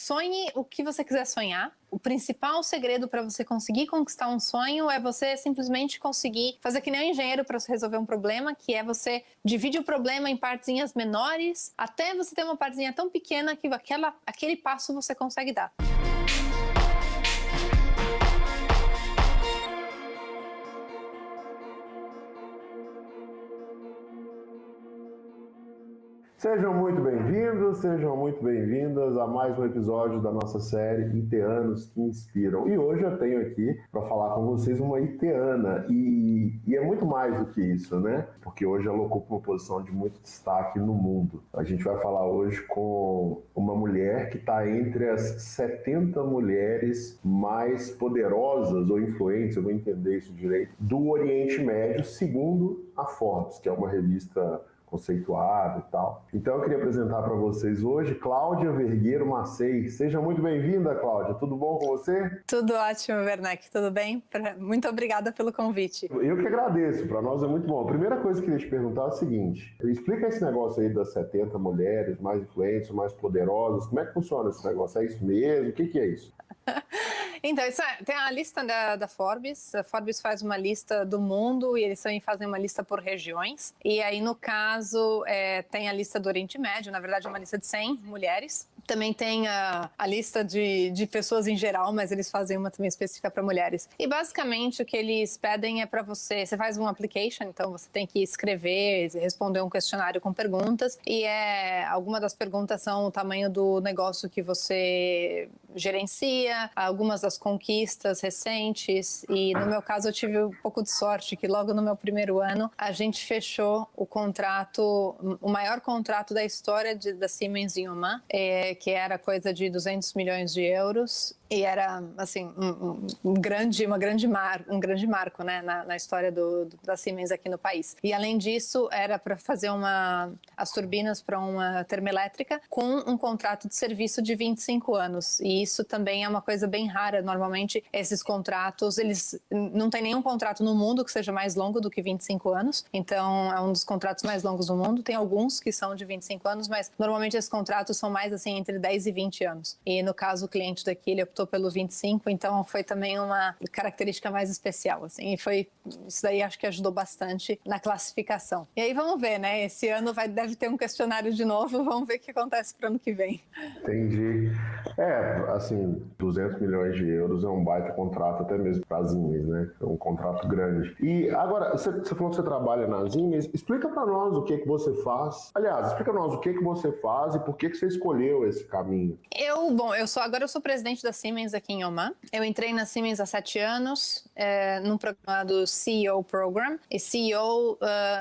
sonhe o que você quiser sonhar. O principal segredo para você conseguir conquistar um sonho é você simplesmente conseguir fazer que nem um engenheiro para resolver um problema, que é você divide o problema em partezinhas menores, até você ter uma partezinha tão pequena que aquele passo você consegue dar. Sejam muito bem-vindos, sejam muito bem-vindas a mais um episódio da nossa série Iteanos que Inspiram. E hoje eu tenho aqui para falar com vocês uma iteana e é muito mais do que isso, né? Porque hoje ela ocupa uma posição de muito destaque no mundo. A gente vai falar hoje com uma mulher que está entre as 70 mulheres mais poderosas ou influentes, eu vou entender isso direito, do Oriente Médio, segundo a Forbes, que é uma revista conceituado e tal. Então eu queria apresentar para vocês hoje Cláudia Vergueiro Macei. Seja muito bem-vinda, Cláudia. Tudo bom com você? Tudo ótimo, Werneck. Tudo bem? Muito obrigada pelo convite. Eu que agradeço. Para nós é muito bom. A primeira coisa que eu queria te perguntar é o seguinte. Explica esse negócio aí das 70 mulheres mais influentes, mais poderosas. Como é que funciona esse negócio? É isso mesmo? O que é isso? Então, tem a lista da Forbes. A Forbes faz uma lista do mundo e eles também fazem uma lista por regiões. E aí, no caso, tem a lista do Oriente Médio. Na verdade, é uma lista de 100 mulheres. Também tem a lista de pessoas em geral, mas eles fazem uma também específica para mulheres. E basicamente o que eles pedem é para você faz um application, então você tem que escrever, responder um questionário com perguntas. E algumas das perguntas são o tamanho do negócio que você gerencia, algumas das conquistas recentes. E no meu caso eu tive um pouco de sorte que logo no meu primeiro ano a gente fechou o maior contrato da história da Siemens em Oman, que era coisa de 200 milhões de euros. E era, assim, um grande marco, né, na história da Siemens aqui no país. E, além disso, era para fazer as turbinas para uma termoelétrica com um contrato de serviço de 25 anos. E isso também é uma coisa bem rara. Normalmente, esses contratos, eles não tem nenhum contrato no mundo que seja mais longo do que 25 anos. Então, é um dos contratos mais longos do mundo. Tem alguns que são de 25 anos, mas normalmente esses contratos são mais, assim, entre 10 e 20 anos. E, no caso, o cliente daqui, ele optou pelo 25, então foi também uma característica mais especial, assim, e isso daí acho que ajudou bastante na classificação. E aí vamos ver, né, esse ano deve ter um questionário de novo, vamos ver o que acontece para o ano que vem. Entendi. Assim, 200 milhões de euros é um baita contrato até mesmo para as Siemens, né, é um contrato grande. E agora, você falou que você trabalha nas Siemens, explica para nós o que você faz. Aliás, explica para nós o que você faz e por que você escolheu esse caminho. Agora eu sou presidente da Siemens aqui em Oman. Eu entrei na Siemens há 7 anos, num programa do CEO Program. E CEO,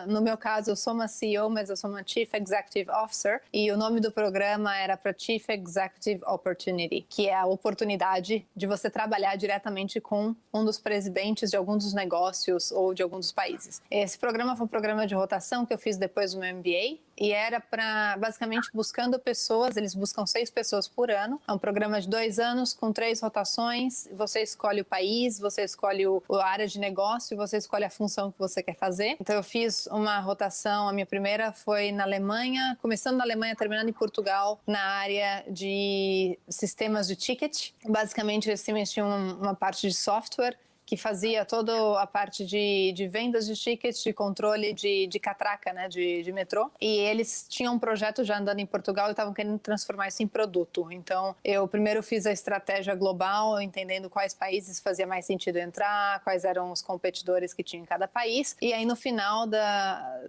no meu caso, eu sou uma CEO, mas eu sou uma Chief Executive Officer. E o nome do programa era para Chief Executive Opportunity, que é a oportunidade de você trabalhar diretamente com um dos presidentes de algum dos negócios ou de algum dos países. Esse programa foi um programa de rotação que eu fiz depois do meu MBA. E era para, basicamente, buscando pessoas, eles buscam 6 pessoas por ano. É um programa de 2 anos, com 3 rotações. Você escolhe o país, você escolhe a área de negócio, você escolhe a função que você quer fazer. Então eu fiz uma rotação, a minha primeira foi na Alemanha, começando na Alemanha, terminando em Portugal, na área de sistemas de ticket. Basicamente, eles tinham uma parte de software que fazia toda a parte de vendas de tickets, de controle de catraca, né, de metrô. E eles tinham um projeto já andando em Portugal e estavam querendo transformar isso em produto. Então, eu primeiro fiz a estratégia global, entendendo quais países fazia mais sentido entrar, quais eram os competidores que tinha em cada país. E aí, no final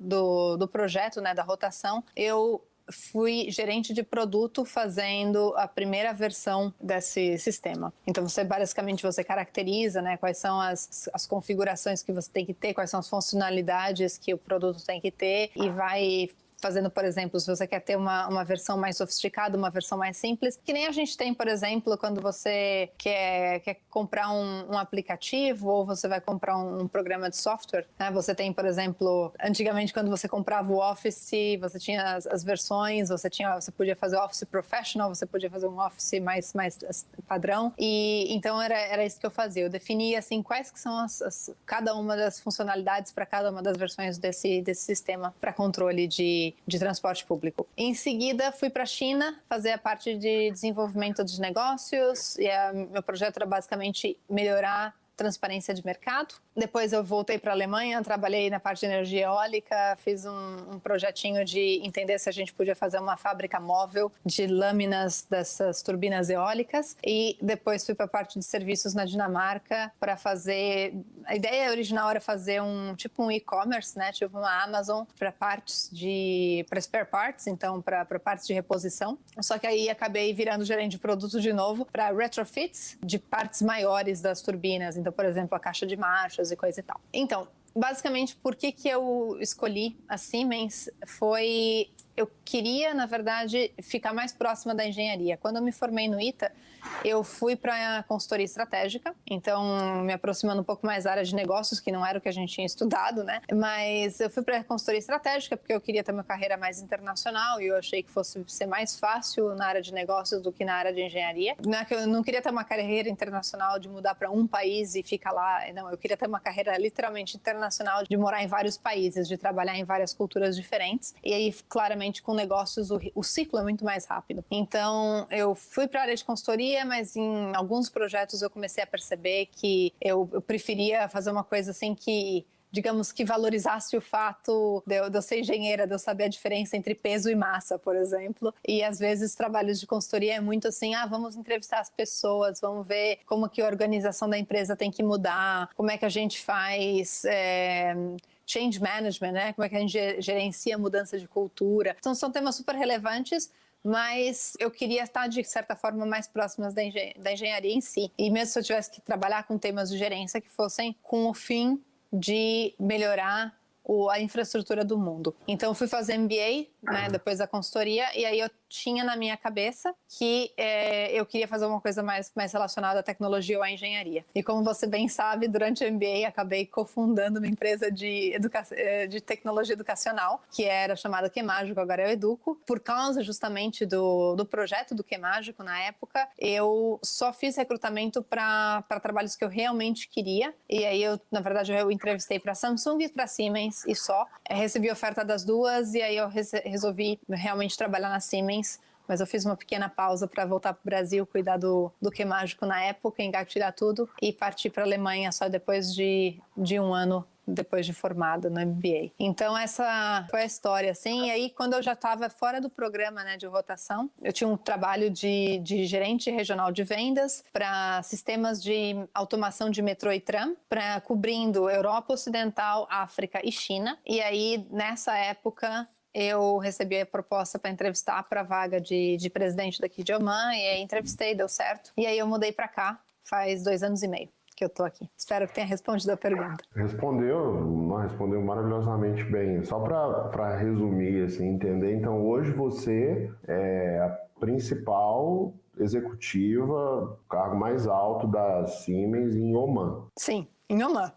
do projeto, né, da rotação, eu fui gerente de produto fazendo a primeira versão desse sistema. Então, basicamente você caracteriza, né, quais são as configurações que você tem que ter, quais são as funcionalidades que o produto tem que ter e vai fazendo, por exemplo, se você quer ter uma versão mais sofisticada, uma versão mais simples, que nem a gente tem, por exemplo, quando você quer comprar um aplicativo ou você vai comprar um programa de software, né? Você tem, por exemplo, antigamente quando você comprava o Office, você tinha as versões, você podia fazer o Office Professional, você podia fazer um Office mais padrão, e então era isso que eu fazia. Eu definia assim quais que são cada uma das funcionalidades para cada uma das versões desse sistema para controle de de transporte público. Em seguida, fui para a China fazer a parte de desenvolvimento de negócios, e meu projeto era basicamente melhorar transparência de mercado. Depois eu voltei para a Alemanha, trabalhei na parte de energia eólica, fiz um projetinho de entender se a gente podia fazer uma fábrica móvel de lâminas dessas turbinas eólicas, e depois fui para a parte de serviços na Dinamarca para fazer... A ideia original era fazer um e-commerce, né, tipo uma Amazon para partes para spare parts, então para partes de reposição. Só que aí acabei virando gerente de produto de novo para retrofits de partes maiores das turbinas. Então, por exemplo, a caixa de marchas e coisa e tal. Então, basicamente, por que eu escolhi a Siemens foi... Eu queria, na verdade, ficar mais próxima da engenharia. Quando eu me formei no ITA, eu fui para a consultoria estratégica, então me aproximando um pouco mais da área de negócios, que não era o que a gente tinha estudado, né? Mas eu fui para a consultoria estratégica porque eu queria ter uma carreira mais internacional e eu achei que fosse ser mais fácil na área de negócios do que na área de engenharia. Não é que eu não queria ter uma carreira internacional de mudar para um país e ficar lá, não, eu queria ter uma carreira literalmente internacional, de morar em vários países, de trabalhar em várias culturas diferentes. E aí, claramente, com negócios, o ciclo é muito mais rápido. Então, eu fui para a área de consultoria, mas em alguns projetos eu comecei a perceber que eu preferia fazer uma coisa assim que, digamos, que valorizasse o fato de eu ser engenheira, de eu saber a diferença entre peso e massa, por exemplo. E às vezes trabalhos de consultoria é muito assim, vamos entrevistar as pessoas, vamos ver como que a organização da empresa tem que mudar, como é que a gente faz... change management, né? Como é que a gente gerencia a mudança de cultura. Então, são temas super relevantes, mas eu queria estar, de certa forma, mais próximas da engenharia em si. E mesmo se eu tivesse que trabalhar com temas de gerência que fossem com o fim de melhorar a infraestrutura do mundo. Então, eu fui fazer MBA, né, depois da consultoria, e aí eu tinha na minha cabeça que eu queria fazer uma coisa mais relacionada à tecnologia ou à engenharia. E como você bem sabe, durante o MBA acabei cofundando uma empresa de tecnologia educacional, que era chamada QMágico, agora eu educo. Por causa justamente do projeto do QMágico na época, eu só fiz recrutamento para trabalhos que eu realmente queria. E aí, na verdade, eu entrevistei para Samsung e para Siemens e só. Recebi oferta das duas e aí eu resolvi realmente trabalhar na Siemens. Mas eu fiz uma pequena pausa para voltar para o Brasil, cuidar do QMágico na época, engatilhar tudo e partir para a Alemanha só depois de um ano depois de formada no MBA. Então essa foi a história, assim. E aí, quando eu já estava fora do programa, né, de rotação, eu tinha um trabalho de gerente regional de vendas para sistemas de automação de metrô e tram, cobrindo Europa Ocidental, África e China. E aí, nessa época, eu recebi a proposta para entrevistar para a vaga de presidente daqui de Oman, e aí entrevistei, deu certo. E aí eu mudei para cá, faz 2 anos e meio que eu tô aqui. Espero que tenha respondido a pergunta. Respondeu maravilhosamente bem. Só para resumir, assim, entender, então hoje você é a principal executiva, o cargo mais alto da Siemens em Oman. Sim. Em Oman.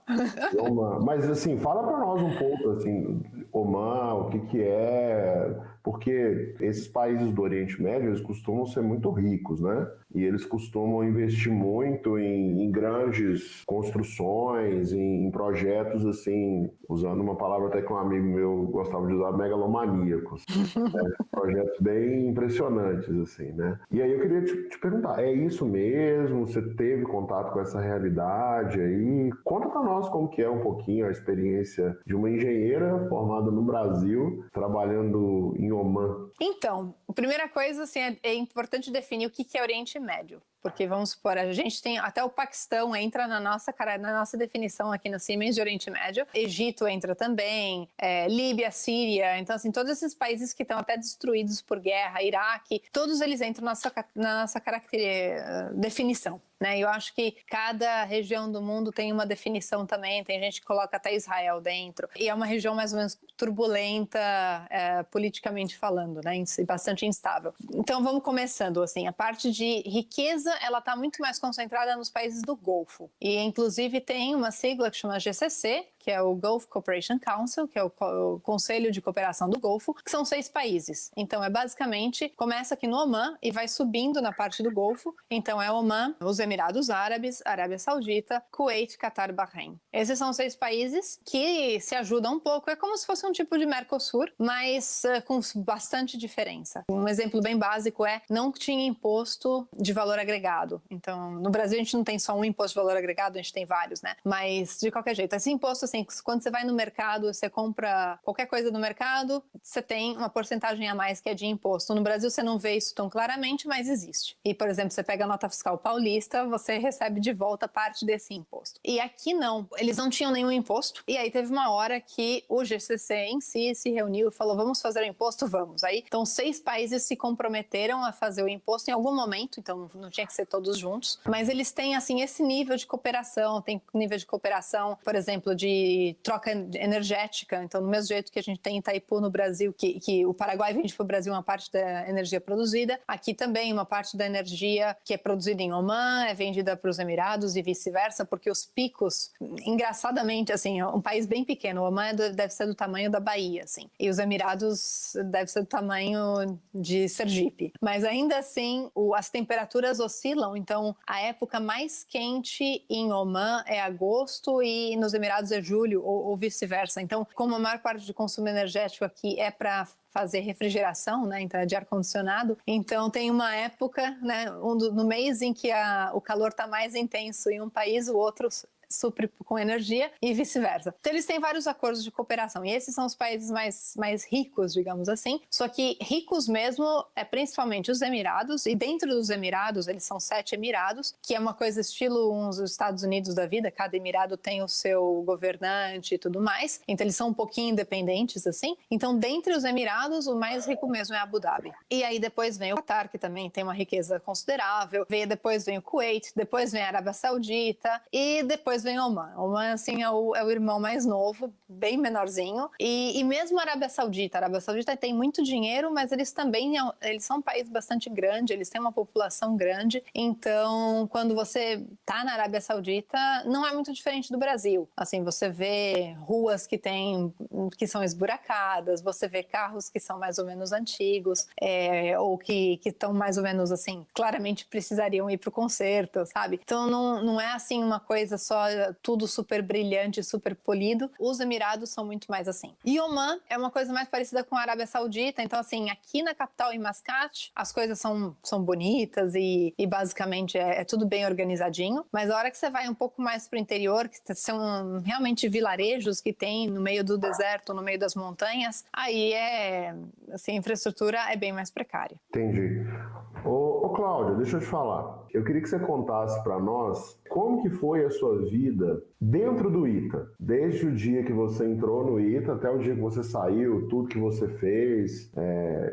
Mas assim, fala para nós um pouco, assim, Oman, o que é... Porque esses países do Oriente Médio, eles costumam ser muito ricos, né? E eles costumam investir muito em grandes construções, em projetos, assim, usando uma palavra até que um amigo meu gostava de usar, megalomaníacos. Né? Projetos bem impressionantes, assim, né? E aí eu queria te perguntar, é isso mesmo? Você teve contato com essa realidade aí? Conta para nós como que é um pouquinho a experiência de uma engenheira formada no Brasil, trabalhando em Oman. Então, a primeira coisa, assim, é importante definir o que é Oriente Médio. Porque, vamos supor, a gente tem até o Paquistão entra na nossa definição aqui na Siemens de Oriente Médio. Egito entra também, Líbia, Síria. Então, assim, todos esses países que estão até destruídos por guerra, Iraque, todos eles entram na nossa definição. Né? Eu acho que cada região do mundo tem uma definição também. Tem gente que coloca até Israel dentro. E é uma região mais ou menos turbulenta, politicamente falando, né? Bastante instável. Então, vamos começando, assim, a parte de riqueza, ela está muito mais concentrada nos países do Golfo. E, inclusive, tem uma sigla que chama GCC, que é o Gulf Cooperation Council, que é o Conselho de Cooperação do Golfo, que são 6 países. Então, é basicamente, começa aqui no Omã e vai subindo na parte do Golfo. Então, é Omã, os Emirados Árabes, Arábia Saudita, Kuwait, Catar e Bahrein. Esses são 6 países que se ajudam um pouco. É como se fosse um tipo de Mercosul, mas com bastante diferença. Um exemplo bem básico é, não tinha imposto de valor agregado. Então, no Brasil a gente não tem só um imposto de valor agregado, a gente tem vários, né? Mas, de qualquer jeito, esse imposto, assim, quando você vai no mercado, você compra qualquer coisa no mercado, você tem uma porcentagem a mais que é de imposto. No Brasil você não vê isso tão claramente, mas existe. E, por exemplo, você pega a nota fiscal paulista, você recebe de volta parte desse imposto. E aqui não, eles não tinham nenhum imposto. E aí teve uma hora que o GCC em si se reuniu e falou, vamos fazer o imposto? Vamos. Aí, então, 6 países se comprometeram a fazer o imposto em algum momento, então não tinha que ser todos juntos, mas eles têm, assim, esse nível de cooperação, tem nível de cooperação, por exemplo, de troca energética. Então, do mesmo jeito que a gente tem em Itaipu, no Brasil, que o Paraguai vende para o Brasil uma parte da energia produzida, aqui também uma parte da energia que é produzida em Omã é vendida para os Emirados e vice-versa, porque os picos, engraçadamente, assim, é um país bem pequeno, Omã deve ser do tamanho da Bahia, assim, e os Emirados deve ser do tamanho de Sergipe, mas ainda assim as temperaturas oscilam. Então a época mais quente em Omã é agosto e nos Emirados é julho, ou vice-versa. Então, como a maior parte do consumo energético aqui é para fazer refrigeração, né, então é de ar-condicionado, então tem uma época, né, no mês em que o calor está mais intenso em um país, o outro supre com energia e vice-versa. Então eles têm vários acordos de cooperação e esses são os países mais ricos, digamos assim, só que ricos mesmo é principalmente os Emirados, e dentro dos Emirados, eles são 7 Emirados, que é uma coisa estilo uns Estados Unidos da vida, cada Emirado tem o seu governante e tudo mais, então eles são um pouquinho independentes assim. Então dentre os Emirados, o mais rico mesmo é Abu Dhabi. E aí depois vem o Qatar, que também tem uma riqueza considerável, depois vem o Kuwait, depois vem a Arábia Saudita e depois vem Omã. Omã, assim, é o irmão mais novo, bem menorzinho. E mesmo a Arábia Saudita tem muito dinheiro, mas eles também eles são um país bastante grande, eles têm uma população grande. Então, quando você tá na Arábia Saudita, não é muito diferente do Brasil. Assim, você vê ruas que são esburacadas, você vê carros que são mais ou menos antigos, ou que estão mais ou menos, assim, claramente precisariam ir para o concerto, sabe? Então, não é, assim, uma coisa só tudo super brilhante, super polido. Os Emirados são muito mais assim. E Omã é uma coisa mais parecida com a Arábia Saudita. Então, assim, aqui na capital, em Mascate, as coisas são bonitas e basicamente é tudo bem organizadinho. Mas a hora que você vai um pouco mais pro interior, que são realmente vilarejos que tem no meio do deserto, no meio das montanhas, aí assim, a infraestrutura é bem mais precária. Entendi. Ô Cláudia, deixa eu te falar. Eu queria que você contasse para nós como que foi a sua vida dentro do ITA. Desde o dia que você entrou no ITA até o dia que você saiu, tudo que você fez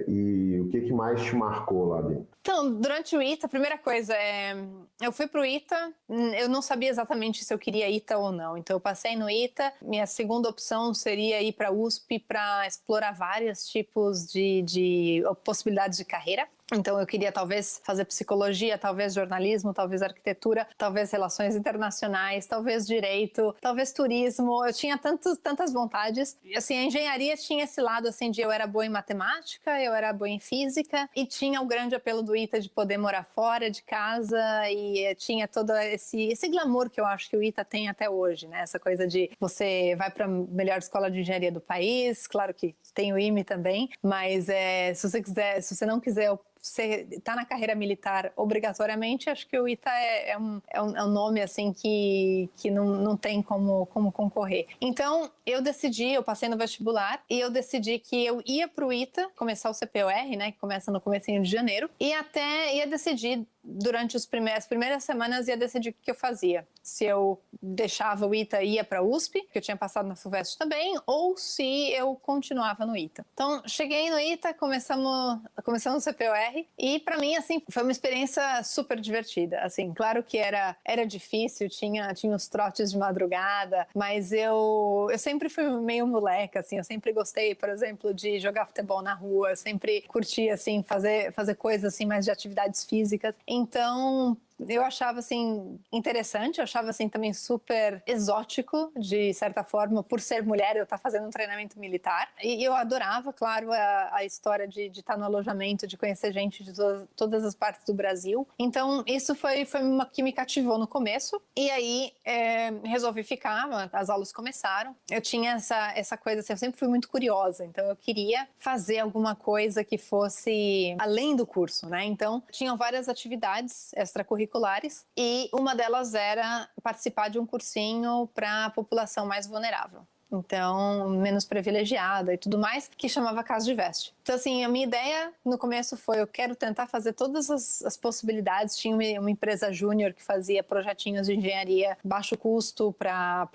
e o que mais te marcou lá dentro. Então, durante o ITA, a primeira coisa eu fui pro ITA, eu não sabia exatamente se eu queria ITA ou não. Então eu passei no ITA, minha segunda opção seria ir para a USP para explorar vários tipos de possibilidades de carreira. Então eu queria talvez fazer psicologia, talvez jornalismo, talvez arquitetura, talvez relações internacionais, talvez direito, talvez turismo. Eu tinha tantas vontades. Assim, a engenharia tinha esse lado assim de eu era boa em matemática, eu era boa em física e tinha o grande apelo do ITA de poder morar fora de casa e tinha todo esse glamour que eu acho que o ITA tem até hoje, né? Essa coisa de você vai para a melhor escola de engenharia do país, claro que tem o IME também, mas se você não quiser você está na carreira militar obrigatoriamente, acho que o ITA é um nome assim que não tem como concorrer. Então eu passei no vestibular e eu decidi que eu ia para o ITA começar o CPOR, né, que começa no comecinho de janeiro, e até ia decidir durante as primeiras semanas ia decidir o que eu fazia. Se eu deixava o ITA e ia para a USP, que eu tinha passado na FUVEST também, ou se eu continuava no ITA. Então, cheguei no ITA, começamos o CPOR, e para mim, assim, foi uma experiência super divertida. Assim, claro que era difícil, tinha os trotes de madrugada, mas eu sempre fui meio moleca, assim, eu sempre gostei, por exemplo, de jogar futebol na rua, sempre curti, assim, fazer coisas, assim, mais de atividades físicas. Então, eu achava, assim, interessante, eu achava, assim, também super exótico, de certa forma, por ser mulher, eu estar fazendo um treinamento militar. E eu adorava, claro, a história de estar no alojamento, de conhecer gente de todas as partes do Brasil. Então, isso foi uma que me cativou no começo. E aí, resolvi ficar, as aulas começaram. Eu tinha essa coisa, assim, eu sempre fui muito curiosa, então eu queria fazer alguma coisa que fosse além do curso, né? Então, tinham várias atividades extracurriculares e uma delas era participar de um cursinho para a população mais vulnerável. Então, menos privilegiada e tudo mais, que chamava Casa de Veste. Então, assim, a minha ideia no começo foi, eu quero tentar fazer todas as possibilidades. Tinha uma empresa júnior que fazia projetinhos de engenharia baixo custo para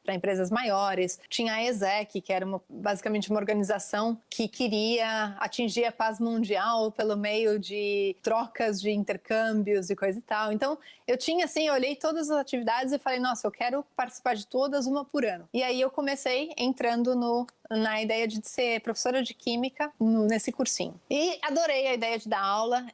empresas maiores. Tinha a ESEC, que era basicamente uma organização que queria atingir a paz mundial pelo meio de trocas de intercâmbios e coisa e tal. Então, eu tinha, assim, eu olhei todas as atividades e falei, nossa, eu quero participar de todas, uma por ano. E aí eu comecei entrando na ideia de ser professora de química nesse cursinho. E adorei a ideia de dar aula.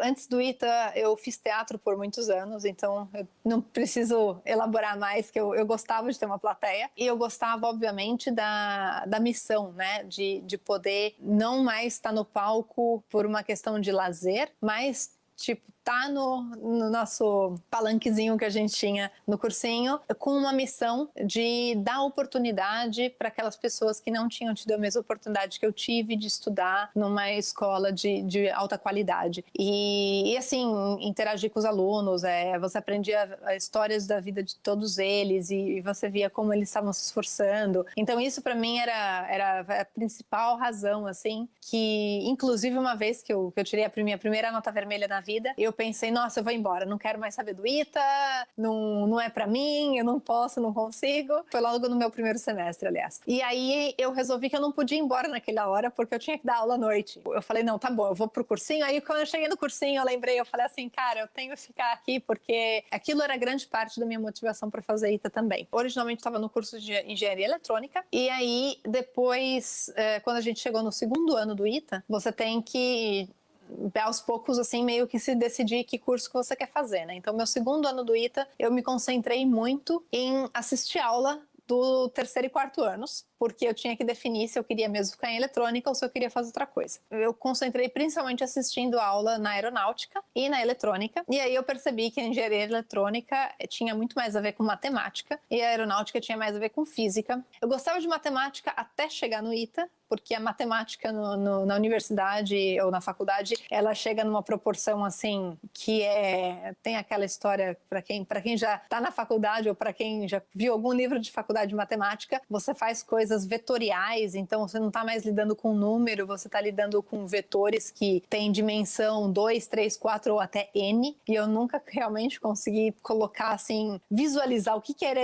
Antes do ITA, eu fiz teatro por muitos anos, então eu não preciso elaborar mais, que eu gostava de ter uma plateia. E eu gostava, obviamente, da missão, né? De poder não mais estar no palco por uma questão de lazer, mas, tipo, tá no nosso palanquezinho que a gente tinha no cursinho, com uma missão de dar oportunidade para aquelas pessoas que não tinham tido a mesma oportunidade que eu tive de estudar numa escola de alta qualidade. E assim, interagir com os alunos, você aprendia histórias da vida de todos eles e você via como eles estavam se esforçando. Então isso para mim era a principal razão, assim, que inclusive uma vez que eu tirei a minha primeira nota vermelha na vida, eu pensei, nossa, eu vou embora, não quero mais saber do ITA, não é pra mim, eu não posso, não consigo. Foi logo no meu primeiro semestre, aliás. E aí eu resolvi que eu não podia ir embora naquela hora, porque eu tinha que dar aula à noite. Eu falei, não, tá bom, eu vou pro cursinho. Aí quando eu cheguei no cursinho, eu falei assim, cara, eu tenho que ficar aqui, porque aquilo era grande parte da minha motivação para fazer ITA também. Originalmente estava no curso de engenharia eletrônica, e aí depois, quando a gente chegou no segundo ano do ITA, você tem que aos poucos, assim, meio que se decidir que curso que você quer fazer, né? Então, meu segundo ano do ITA, eu me concentrei muito em assistir aula do terceiro e quarto anos, porque eu tinha que definir se eu queria mesmo ficar em eletrônica ou se eu queria fazer outra coisa. Eu concentrei principalmente assistindo aula na aeronáutica e na eletrônica, e aí eu percebi que a engenharia eletrônica tinha muito mais a ver com matemática e a aeronáutica tinha mais a ver com física. Eu gostava de matemática até chegar no ITA, porque a matemática na universidade ou na faculdade, ela chega numa proporção assim, que tem aquela história, para quem já está na faculdade ou para quem já viu algum livro de faculdade de matemática, você faz coisas vetoriais, então você não está mais lidando com número, você está lidando com vetores que têm dimensão 2, 3, 4 ou até N, e eu nunca realmente consegui colocar assim, visualizar o que era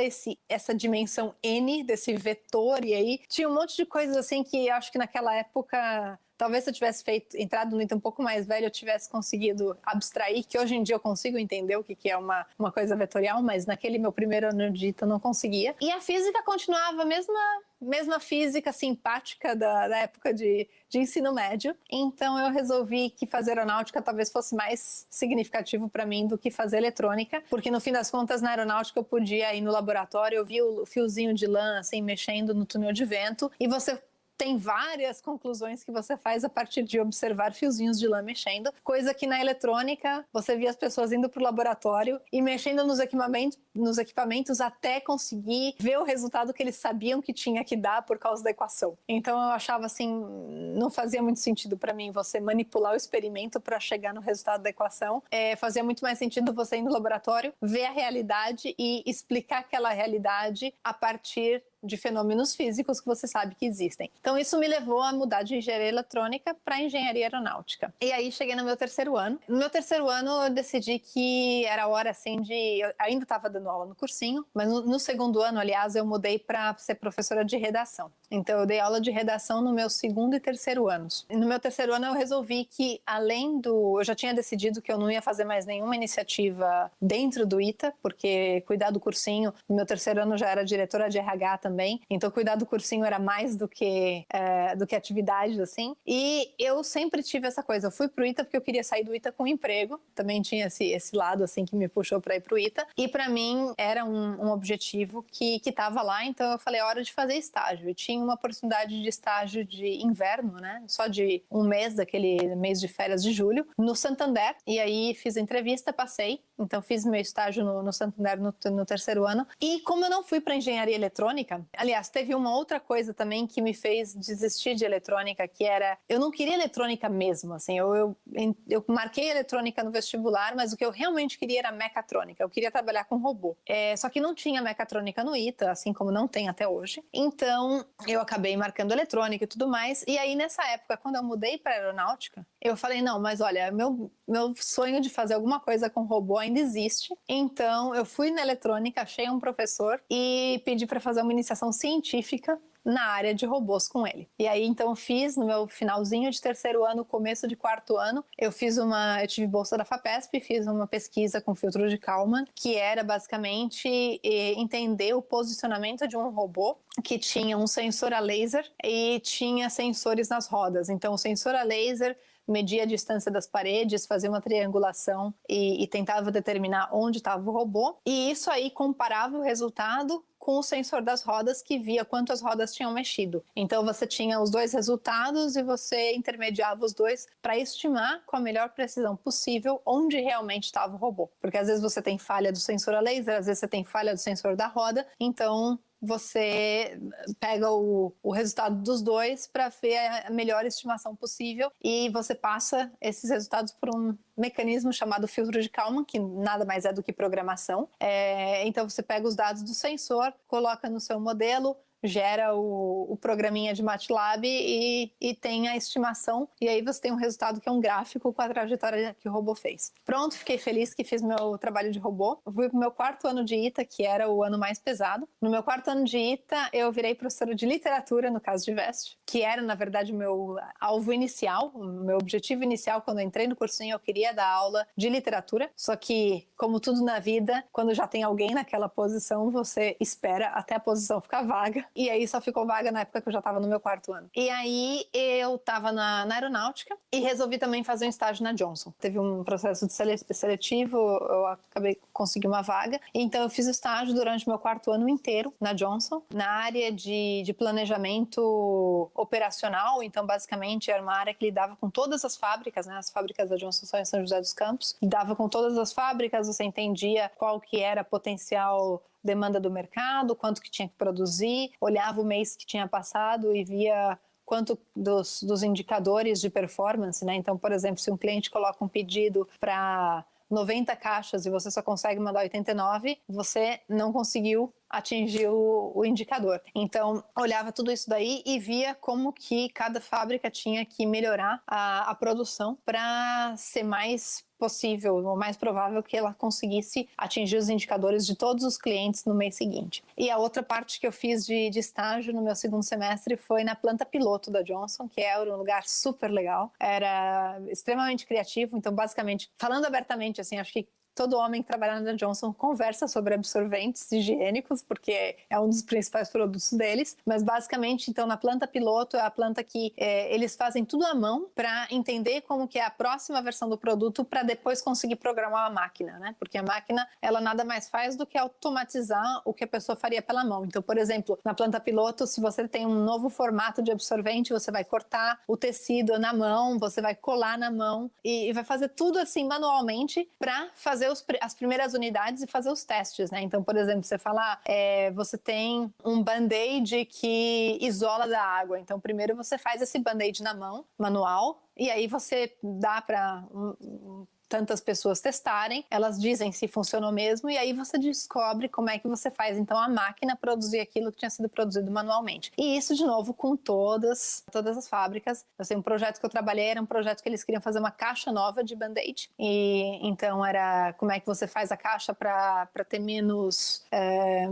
essa dimensão N desse vetor, e aí tinha um monte de coisas assim que acho que naquela época, talvez se eu tivesse entrado no ITA um pouco mais velho, eu tivesse conseguido abstrair, que hoje em dia eu consigo entender o que é uma coisa vetorial, mas naquele meu primeiro ano de ITA eu não conseguia. E a física continuava a mesma física simpática da época de ensino médio. Então eu resolvi que fazer aeronáutica talvez fosse mais significativo para mim do que fazer eletrônica, porque no fim das contas na aeronáutica eu podia ir no laboratório, eu via o fiozinho de lã assim mexendo no túnel de vento, e você tem várias conclusões que você faz a partir de observar fiozinhos de lã mexendo, coisa que na eletrônica você via as pessoas indo para o laboratório e mexendo nos equipamentos até conseguir ver o resultado que eles sabiam que tinha que dar por causa da equação. Então eu achava assim, não fazia muito sentido para mim você manipular o experimento para chegar no resultado da equação. Fazia muito mais sentido você ir no laboratório, ver a realidade e explicar aquela realidade a partir de fenômenos físicos que você sabe que existem. Então isso me levou a mudar de engenharia eletrônica para engenharia aeronáutica. E aí cheguei no meu terceiro ano. No meu terceiro ano eu decidi que era hora assim eu ainda estava dando aula no cursinho, mas no segundo ano, aliás, eu mudei para ser professora de redação. Então eu dei aula de redação no meu segundo e terceiro anos. E no meu terceiro ano eu resolvi que eu já tinha decidido que eu não ia fazer mais nenhuma iniciativa dentro do ITA, porque cuidar do cursinho, no meu terceiro ano já era diretora de RH também, então cuidar do cursinho era mais do que atividades, assim. E eu sempre tive essa coisa, eu fui pro ITA porque eu queria sair do ITA com emprego, também tinha esse lado, assim, que me puxou para ir pro ITA, e para mim era um objetivo que estava lá, então eu falei, hora de fazer estágio. E tinha uma oportunidade de estágio de inverno, né, só de um mês, daquele mês de férias de julho, no Santander, e aí fiz a entrevista, passei, então fiz meu estágio no Santander no terceiro ano, e como eu não fui para engenharia eletrônica, aliás, teve uma outra coisa também que me fez desistir de eletrônica, que era, eu não queria eletrônica mesmo, assim, eu marquei eletrônica no vestibular, mas o que eu realmente queria era mecatrônica, eu queria trabalhar com robô, só que não tinha mecatrônica no ITA, assim como não tem até hoje, então eu acabei marcando eletrônica e tudo mais, e aí nessa época, quando eu mudei para aeronáutica, eu falei, não, mas olha, meu sonho de fazer alguma coisa com robô ainda existe, então eu fui na eletrônica, achei um professor e pedi para fazer uma iniciação científica na área de robôs com ele. E aí, então, fiz no meu finalzinho de terceiro ano, começo de quarto ano, eu tive bolsa da FAPESP, fiz uma pesquisa com filtro de Kalman, que era basicamente entender o posicionamento de um robô que tinha um sensor a laser e tinha sensores nas rodas. Então, o sensor a laser media a distância das paredes, fazia uma triangulação e tentava determinar onde estava o robô. E isso aí comparava o resultado com o sensor das rodas, que via quantas rodas tinham mexido. Então você tinha os dois resultados e você intermediava os dois para estimar com a melhor precisão possível onde realmente estava o robô. Porque às vezes você tem falha do sensor a laser, às vezes você tem falha do sensor da roda, então você pega o resultado dos dois para ver a melhor estimação possível e você passa esses resultados por um mecanismo chamado filtro de Kalman, que nada mais é do que programação. Então você pega os dados do sensor, coloca no seu modelo, gera o programinha de MATLAB e tem a estimação, e aí você tem um resultado que é um gráfico com a trajetória que o robô fez. Pronto, fiquei feliz que fiz meu trabalho de robô. Eu fui pro meu quarto ano de ITA, que era o ano mais pesado. No meu quarto ano de ITA, eu virei professora de literatura, no caso de VEST, que era, na verdade, o meu alvo inicial, o meu objetivo inicial quando eu entrei no cursinho, eu queria dar aula de literatura, só que, como tudo na vida, quando já tem alguém naquela posição, você espera até a posição ficar vaga. E aí só ficou vaga na época que eu já estava no meu quarto ano. E aí eu estava na aeronáutica e resolvi também fazer um estágio na Johnson. Teve um processo de seletivo, eu acabei conseguindo uma vaga. Então eu fiz o estágio durante o meu quarto ano inteiro na Johnson, na área de planejamento operacional. Então basicamente era uma área que lidava com todas as fábricas, né? As fábricas da Johnson são em São José dos Campos. Lidava com todas as fábricas, você entendia qual que era a potencial demanda do mercado, quanto que tinha que produzir, olhava o mês que tinha passado e via quanto dos indicadores de performance, né? Então, por exemplo, se um cliente coloca um pedido para 90 caixas e você só consegue mandar 89, você não conseguiu atingir o indicador. Então, olhava tudo isso daí e via como que cada fábrica tinha que melhorar a produção para ser mais possível, ou mais provável que ela conseguisse atingir os indicadores de todos os clientes no mês seguinte. E a outra parte que eu fiz de estágio no meu segundo semestre foi na planta piloto da Johnson, que era um lugar super legal, era extremamente criativo, então basicamente, falando abertamente, assim, acho que todo homem que trabalha na Johnson conversa sobre absorventes higiênicos, porque é um dos principais produtos deles, mas basicamente, então, na planta piloto é a planta que eles fazem tudo à mão para entender como que é a próxima versão do produto para depois conseguir programar a máquina, né? Porque a máquina, ela nada mais faz do que automatizar o que a pessoa faria pela mão. Então, por exemplo, na planta piloto, se você tem um novo formato de absorvente, você vai cortar o tecido na mão, você vai colar na mão e vai fazer tudo assim manualmente para fazer as primeiras unidades e fazer os testes, né? Então, por exemplo, você fala, você tem um band-aid que isola da água. Então, primeiro você faz esse band-aid na mão, manual, e aí você dá para tantas pessoas testarem, elas dizem se funcionou mesmo, e aí você descobre como é que você faz, então, a máquina produzir aquilo que tinha sido produzido manualmente. E isso, de novo, com todas as fábricas. Assim, um projeto que eu trabalhei era um projeto que eles queriam fazer uma caixa nova de Band-Aid, e então era como é que você faz a caixa para ter menos...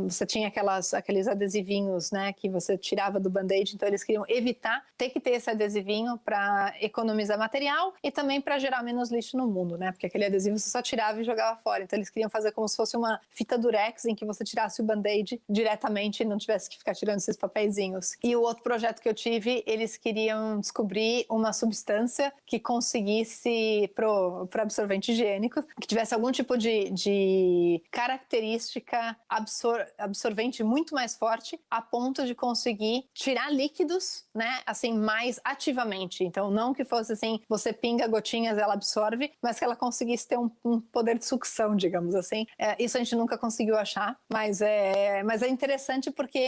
você tinha aqueles adesivinhos, né, que você tirava do Band-Aid, então eles queriam evitar ter que ter esse adesivinho para economizar material e também para gerar menos lixo no mundo, né, porque aquele adesivo você só tirava e jogava fora, então eles queriam fazer como se fosse uma fita durex em que você tirasse o Band-Aid diretamente e não tivesse que ficar tirando esses papeizinhos. E o outro projeto que eu tive, eles queriam descobrir uma substância que conseguisse para absorvente higiênico, que tivesse algum tipo de característica absorvente muito mais forte, a ponto de conseguir tirar líquidos, né, assim, mais ativamente. Então, não que fosse assim, você pinga gotinhas, ela absorve, mas que ela conseguisse ter um poder de sucção, digamos assim. Isso a gente nunca conseguiu achar, mas é interessante porque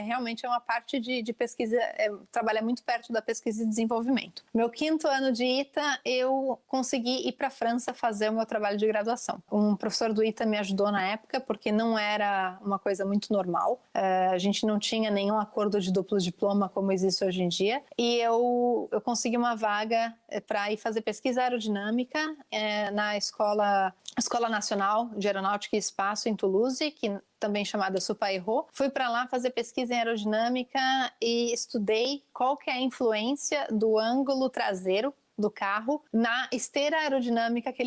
realmente é uma parte de pesquisa, trabalha muito perto da pesquisa e desenvolvimento. Meu 5º ano de ITA, eu consegui ir para a França fazer o meu trabalho de graduação. Um professor do ITA me ajudou na época, porque não era uma coisa muito normal. A gente não tinha nenhum acordo de duplo diploma como existe hoje em dia. E eu consegui uma vaga para ir fazer pesquisa aerodinâmica na Escola Nacional de Aeronáutica e Espaço em Toulouse, que também chamada Supaerro. Fui para lá fazer pesquisa em aerodinâmica e estudei qual que é a influência do ângulo traseiro do carro na esteira aerodinâmica que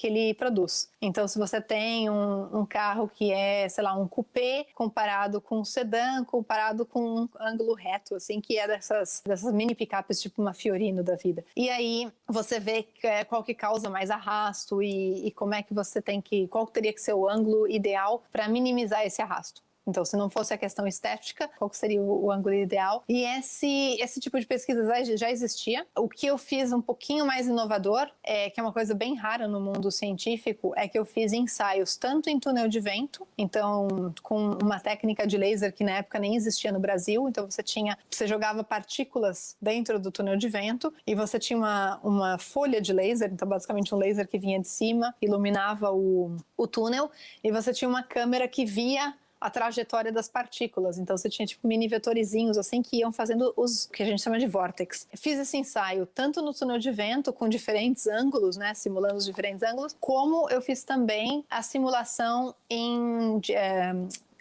ele produz. Então, se você tem um carro que é, sei lá, um coupé comparado com um sedã, comparado com um ângulo reto, assim, que é dessas mini picapes, tipo uma Fiorino da vida. E aí você vê qual que causa mais arrasto e como é que você qual teria que ser o ângulo ideal para minimizar esse arrasto. Então, se não fosse a questão estética, qual seria o ângulo ideal? E esse tipo de pesquisa já existia. O que eu fiz um pouquinho mais inovador, que é uma coisa bem rara no mundo científico, é que eu fiz ensaios tanto em túnel de vento, então com uma técnica de laser que na época nem existia no Brasil, então você jogava partículas dentro do túnel de vento e você tinha uma folha de laser, então basicamente um laser que vinha de cima, iluminava o túnel, e você tinha uma câmera que via a trajetória das partículas. Então você tinha tipo mini vetorizinhos assim que iam fazendo os que a gente chama de vórtex. Fiz esse ensaio tanto no túnel de vento com diferentes ângulos, né, simulando os diferentes ângulos, como eu fiz também a simulação em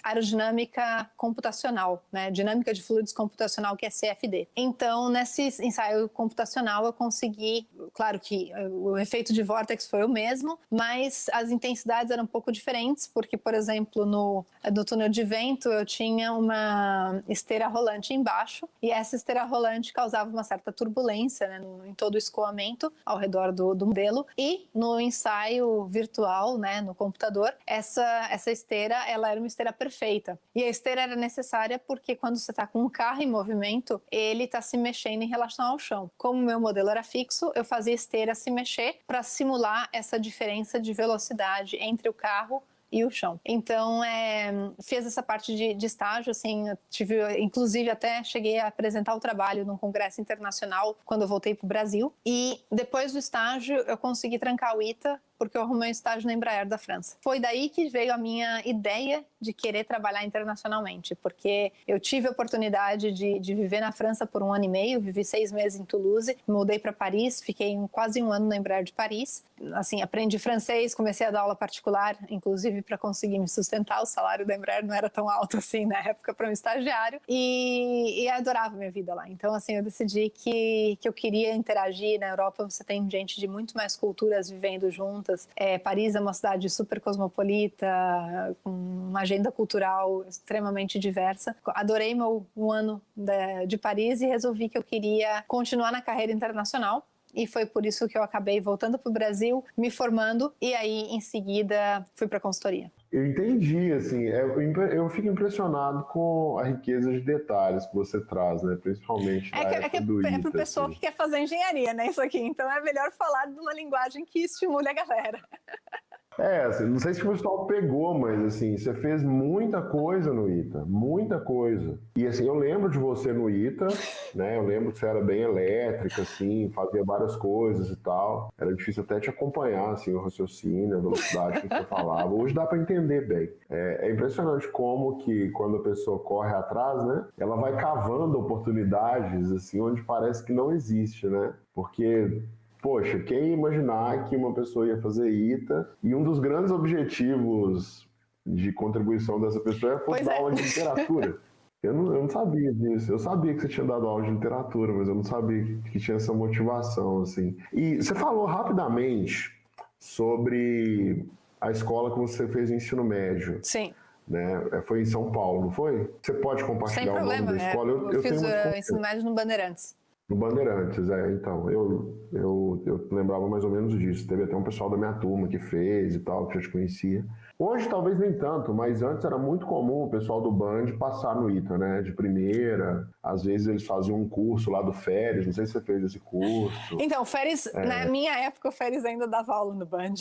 aerodinâmica computacional, né? Dinâmica de fluidos computacional, que é CFD. Então, nesse ensaio computacional, eu consegui, claro que o efeito de vórtex foi o mesmo, mas as intensidades eram um pouco diferentes, porque, por exemplo, no túnel de vento, eu tinha uma esteira rolante embaixo, e essa esteira rolante causava uma certa turbulência, né, em todo o escoamento ao redor do modelo, e no ensaio virtual, né, no computador, essa esteira, ela era uma esteira perfeita. E a esteira era necessária porque quando você está com um carro em movimento, ele está se mexendo em relação ao chão. Como o meu modelo era fixo, eu fazia a esteira se mexer para simular essa diferença de velocidade entre o carro e o chão. Então, fiz essa parte de estágio, assim, inclusive até cheguei a apresentar o trabalho num congresso internacional quando eu voltei para o Brasil. E depois do estágio, eu consegui trancar o ITA, porque eu arrumei um estágio na Embraer da França. Foi daí que veio a minha ideia de querer trabalhar internacionalmente, porque eu tive a oportunidade de viver na França por 1 ano e meio, vivi 6 meses em Toulouse, mudei para Paris, fiquei quase 1 ano na Embraer de Paris. Assim, aprendi francês, comecei a dar aula particular, inclusive para conseguir me sustentar. O salário da Embraer não era tão alto assim na época para um estagiário, e adorava minha vida lá. Então, assim, eu decidi que eu queria interagir. Na Europa você tem gente de muito mais culturas vivendo juntas. Paris é uma cidade super cosmopolita, com uma agenda cultural extremamente diversa. Adorei meu 1 ano de Paris e resolvi que eu queria continuar na carreira internacional. E foi por isso que eu acabei voltando para o Brasil, me formando, e aí em seguida fui para a consultoria. Eu entendi, assim, eu fico impressionado com a riqueza de detalhes que você traz, né? Principalmente na época do ITA. É para o pessoal assim, que quer fazer engenharia, né? Isso aqui. Então é melhor falar de uma linguagem que estimule a galera. Assim, não sei se o pessoal pegou, mas assim, você fez muita coisa no ITA, muita coisa. E assim, eu lembro de você no ITA, né? Eu lembro que você era bem elétrica, assim, fazia várias coisas e tal. Era difícil até te acompanhar, assim, o raciocínio, a velocidade que você falava. Hoje dá para entender bem. É impressionante como que quando a pessoa corre atrás, né? Ela vai cavando oportunidades, assim, onde parece que não existe, né? Porque poxa, quem ia imaginar que uma pessoa ia fazer ITA e um dos grandes objetivos de contribuição dessa pessoa fosse dar aula de literatura? Eu não sabia disso. Eu sabia que você tinha dado aula de literatura, mas eu não sabia que tinha essa motivação, assim. E você falou rapidamente sobre a escola que você fez o ensino médio. Sim. Né? Foi em São Paulo, não foi? Você pode compartilhar o nome da escola? Eu fiz o ensino médio no Bandeirantes. No Bandeirantes, então. Eu lembrava mais ou menos disso. Teve até um pessoal da minha turma que fez e tal, que eu te conhecia. Hoje talvez nem tanto, mas antes era muito comum o pessoal do Band passar no ITA, né? De primeira. Às vezes eles faziam um curso lá do Féris, não sei se você fez esse curso. Então, o Féris, na minha época, o Féris ainda dava aula no Band.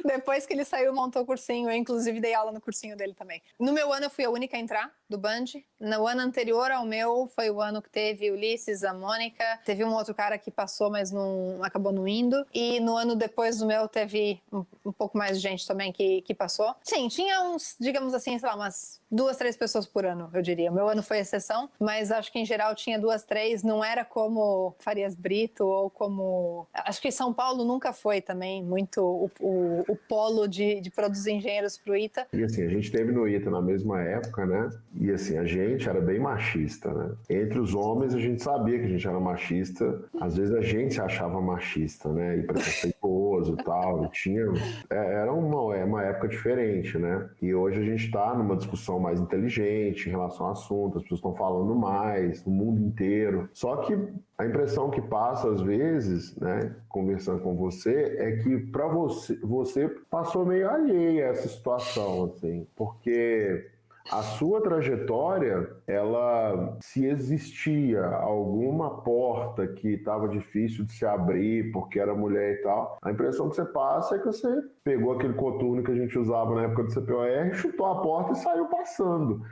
Depois que ele saiu, montou o cursinho. Eu, inclusive, dei aula no cursinho dele também. No meu ano, eu fui a única a entrar do Band. No ano anterior ao meu, foi o ano que teve o Ulisses, a Mônica. Teve um outro cara que passou, mas não acabou não indo. E no ano depois do meu, teve um pouco mais de gente também que passou. Sim, tinha uns, digamos assim, sei lá, umas 2, 3 pessoas por ano, eu diria. O meu ano foi exceção, mas acho que em geral tinha 2, 3. Não era como Farias Brito ou como... Acho que São Paulo nunca foi também muito o polo de produzir engenheiros pro ITA. E assim, a gente teve no ITA na mesma época, né? E assim, a gente era bem machista, né? Entre os homens a gente sabia que a gente era machista. Às vezes a gente se achava machista, né? E preconceituoso e tal. E tinha... Era uma época diferente, né? E hoje a gente está numa discussão mais inteligente em relação ao assunto. As pessoas estão falando mais no mundo inteiro. Só que a impressão que passa às vezes, né? Conversando com você, é que para você passou meio alheia a essa situação, assim. Porque... a sua trajetória, ela, se existia alguma porta que estava difícil de se abrir porque era mulher e tal, a impressão que você passa é que você pegou aquele coturno que a gente usava na época do CPOR, chutou a porta e saiu passando.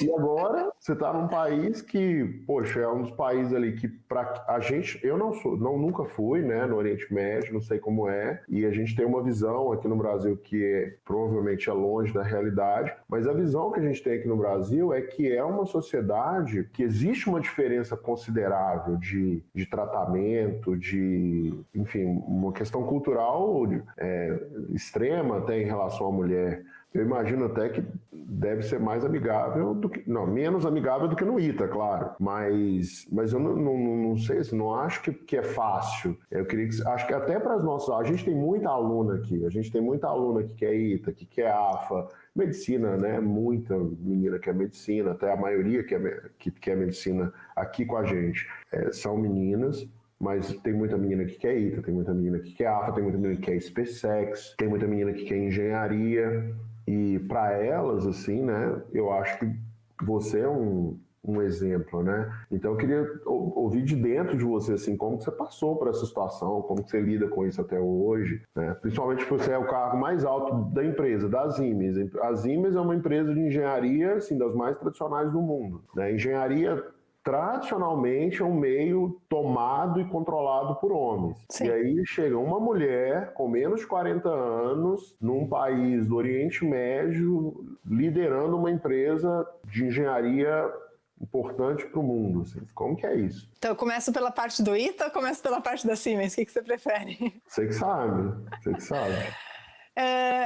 E agora você está num país que, poxa, é um dos países ali que para a gente, eu nunca fui, né, no Oriente Médio, não sei como é, e a gente tem uma visão aqui no Brasil que provavelmente é longe da realidade, mas a visão que a gente tem aqui no Brasil é que é uma sociedade que existe uma diferença considerável de tratamento, enfim, uma questão cultural extrema até em relação à mulher. Eu imagino até que deve ser mais amigável do que... Não, menos amigável do que no ITA, claro. Mas eu não sei, assim, não acho que é fácil. Eu queria que... Acho que até para as nossas... A gente tem muita aluna aqui. A gente tem muita aluna que quer ITA, que quer AFA. Medicina, né? Muita menina quer medicina. Até a maioria que quer medicina aqui com a gente são meninas. Mas tem muita menina que quer ITA, tem muita menina que quer AFA, tem muita menina que quer SpaceX, tem muita menina que quer engenharia. E para elas, assim, né, eu acho que você é um exemplo, né? Então eu queria ouvir de dentro de você, assim, como que você passou por essa situação, como que você lida com isso até hoje, né? Principalmente porque você é o cargo mais alto da empresa, da Siemens. A Siemens é uma empresa de engenharia, assim, das mais tradicionais do mundo, né? Engenharia tradicionalmente é um meio tomado e controlado por homens. Sim. E aí chega uma mulher com menos de 40 anos, num país do Oriente Médio, liderando uma empresa de engenharia importante para o mundo. Assim. Como que é isso? Então, eu começo pela parte do ITA ou começo pela parte da Siemens? O que você prefere? Você que sabe, você que sabe.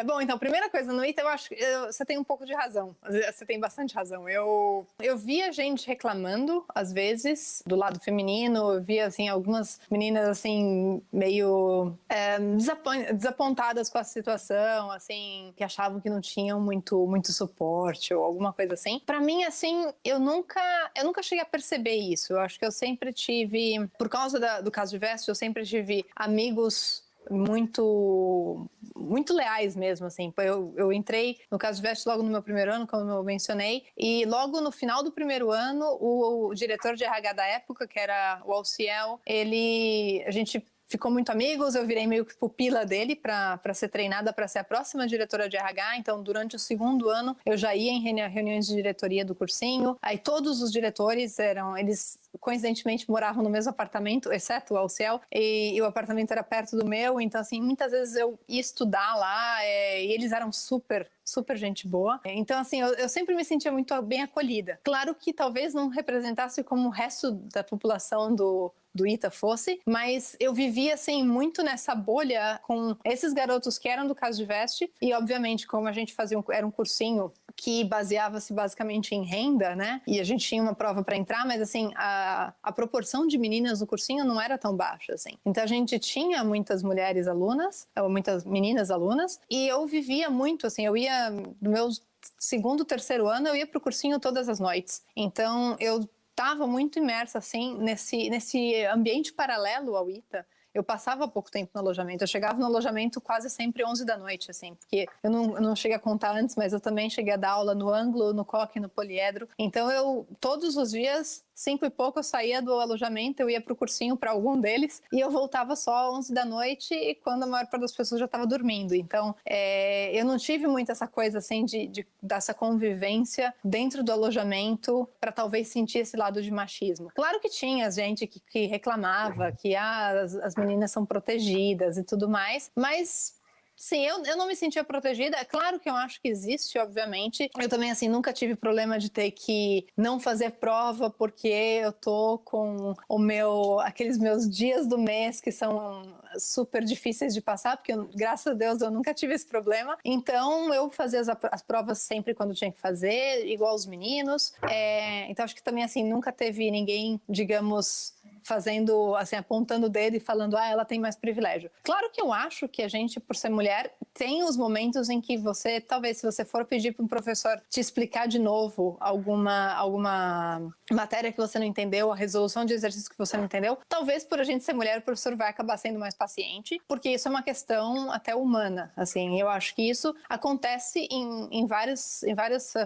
Bom, então, primeira coisa, no ITA eu acho que você tem um pouco de razão, você tem bastante razão. Eu via gente reclamando, às vezes, do lado feminino, eu via, assim, algumas meninas, assim, meio desapontadas com a situação, assim, que achavam que não tinham muito suporte ou alguma coisa assim. Pra mim, assim, eu nunca cheguei a perceber isso. Eu acho que eu sempre tive, por causa do caso de Veste, eu sempre tive amigos muito leais mesmo, assim. Eu entrei no caso de Veste logo no meu primeiro ano, como eu mencionei, e logo no final do primeiro ano, o diretor de RH da época, que era o Alciel, a gente ficou muito amigos, eu virei meio que pupila dele para ser treinada para ser a próxima diretora de RH. Então, durante o segundo ano, eu já ia em reuniões de diretoria do cursinho. Aí todos os diretores eles coincidentemente moravam no mesmo apartamento, exceto o Alciel, e o apartamento era perto do meu, então assim, muitas vezes eu ia estudar lá, e eles eram super gente boa. Então, assim, eu sempre me sentia muito bem acolhida. Claro que talvez não representasse como o resto da população do ITA fosse, mas eu vivia, assim, muito nessa bolha com esses garotos que eram do Caso de Veste, e obviamente, como a gente era um cursinho que baseava-se basicamente em renda, né? E a gente tinha uma prova para entrar, mas assim, a proporção de meninas no cursinho não era tão baixa, assim. Então a gente tinha muitas mulheres alunas, ou muitas meninas alunas, e eu vivia muito, assim, eu ia, no meu segundo, terceiro ano, eu ia pro cursinho todas as noites. Então eu estava muito imersa, assim, nesse ambiente paralelo ao ITA. Eu passava pouco tempo no alojamento, eu chegava no alojamento quase sempre 11 da noite, assim, porque eu não cheguei a contar antes, mas eu também cheguei a dar aula no Anglo, no Coque, no Poliedro. Então eu, todos os dias, 5 e pouco, eu saía do alojamento, eu ia pro cursinho para algum deles, e eu voltava só 11 da noite, quando a maior parte das pessoas já estava dormindo. Então, eu não tive muito essa coisa, assim, dessa convivência dentro do alojamento, para talvez sentir esse lado de machismo. Claro que tinha gente que reclamava que as meninas são protegidas e tudo mais, mas sim, eu não me sentia protegida. É claro que eu acho que existe, obviamente. Eu também, assim, nunca tive problema de ter que não fazer prova porque eu tô com aqueles meus dias do mês que são super difíceis de passar, porque graças a Deus eu nunca tive esse problema. Então eu fazia as provas sempre quando tinha que fazer, igual os meninos. Então acho que também, assim, nunca teve ninguém, digamos, fazendo, assim, apontando o dedo e falando, ela tem mais privilégio. Claro que eu acho que a gente, por ser mulher, tem os momentos em que você, talvez, se você for pedir para um professor te explicar de novo alguma matéria que você não entendeu, a resolução de exercício que você não entendeu, talvez por a gente ser mulher, o professor vai acabar sendo mais paciente, porque isso é uma questão até humana, assim, eu acho que isso acontece em várias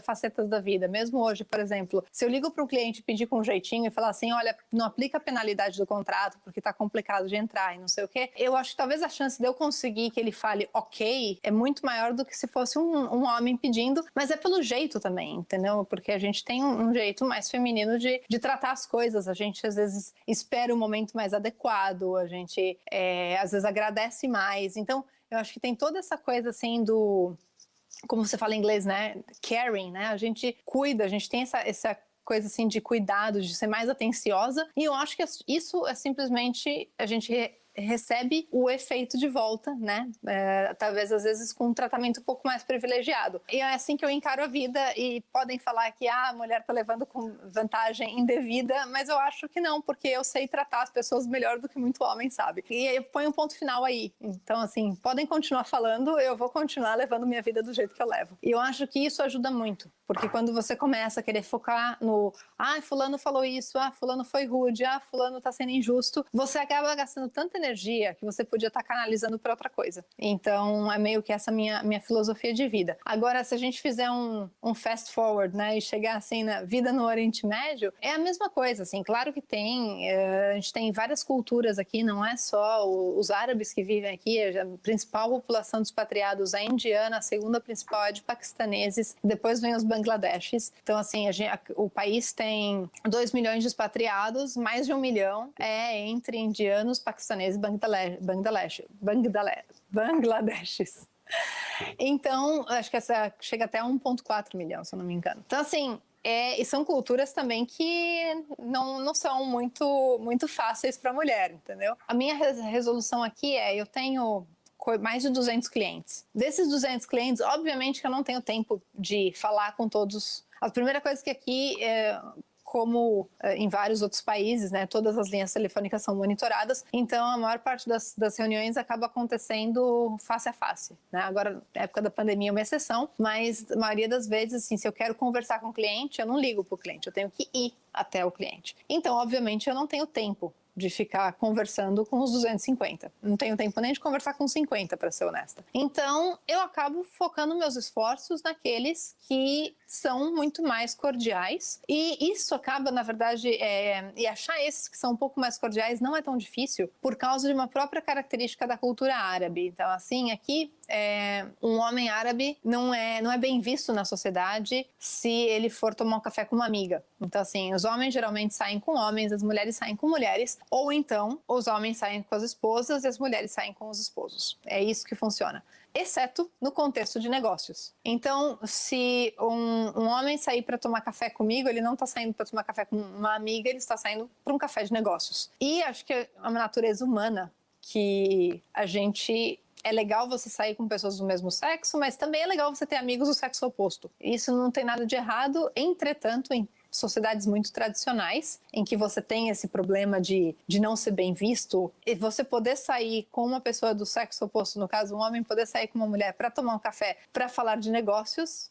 facetas da vida, mesmo hoje, por exemplo, se eu ligo para um cliente pedir com um jeitinho e falar assim, olha, não aplica a penalidade do contrato porque tá complicado de entrar e não sei o quê, eu acho que talvez a chance de eu conseguir que ele fale ok é muito maior do que se fosse um homem pedindo, mas é pelo jeito também, entendeu? Porque a gente tem um jeito mais feminino de tratar as coisas, a gente às vezes espera o momento mais adequado, a gente às vezes agradece mais, então eu acho que tem toda essa coisa assim como você fala em inglês, né, caring, né, a gente cuida, a gente tem essa coisa assim de cuidado, de ser mais atenciosa, e eu acho que isso é simplesmente a gente recebe o efeito de volta, né? Talvez às vezes com um tratamento um pouco mais privilegiado. E é assim que eu encaro a vida, e podem falar que a mulher tá levando com vantagem indevida, mas eu acho que não, porque eu sei tratar as pessoas melhor do que muito homem sabe. E eu ponho um ponto final aí. Então, assim, podem continuar falando, eu vou continuar levando minha vida do jeito que eu levo. E eu acho que isso ajuda muito, porque quando você começa a querer focar no fulano falou isso, fulano foi rude, fulano tá sendo injusto, você acaba gastando tanta energia que você podia estar canalizando para outra coisa. Então, é meio que essa minha filosofia de vida. Agora, se a gente fizer um fast forward, né, e chegar assim na vida no Oriente Médio, é a mesma coisa, assim, claro que a gente tem várias culturas aqui, não é só os árabes que vivem aqui, a principal população de expatriados é indiana, a segunda principal é de paquistaneses, depois vem os bangladeshis. Então, assim, o país tem 2 milhões de expatriados, mais de 1 milhão é entre indianos, paquistaneses Bangladeshis. Então, acho que essa chega até a 1,4 milhão, se eu não me engano. Então, assim, e são culturas também que não são muito fáceis para a mulher, entendeu? A minha resolução aqui eu tenho mais de 200 clientes. Desses 200 clientes, obviamente que eu não tenho tempo de falar com todos. A primeira coisa que aqui como em vários outros países, né, todas as linhas telefônicas são monitoradas, então a maior parte das reuniões acaba acontecendo face a face, né? Agora, na época da pandemia é uma exceção, mas a maioria das vezes, assim, se eu quero conversar com o cliente, eu não ligo para o cliente, eu tenho que ir até o cliente. Então, obviamente, eu não tenho tempo de ficar conversando com os 250. Não tenho tempo nem de conversar com 50, para ser honesta. Então, eu acabo focando meus esforços naqueles que são muito mais cordiais. E isso acaba, na verdade, e achar esses que são um pouco mais cordiais não é tão difícil por causa de uma própria característica da cultura árabe. Então, assim, aqui, um homem árabe não é bem visto na sociedade se ele for tomar um café com uma amiga. Então, assim, os homens geralmente saem com homens, as mulheres saem com mulheres, ou então os homens saem com as esposas e as mulheres saem com os esposos. É isso que funciona. Exceto no contexto de negócios. Então, se um homem sair para tomar café comigo, ele não está saindo para tomar café com uma amiga, ele está saindo para um café de negócios. E acho que é uma natureza humana que é legal você sair com pessoas do mesmo sexo, mas também é legal você ter amigos do sexo oposto. Isso não tem nada de errado, entretanto, em sociedades muito tradicionais, em que você tem esse problema de não ser bem visto, e você poder sair com uma pessoa do sexo oposto, no caso um homem poder sair com uma mulher para tomar um café, para falar de negócios,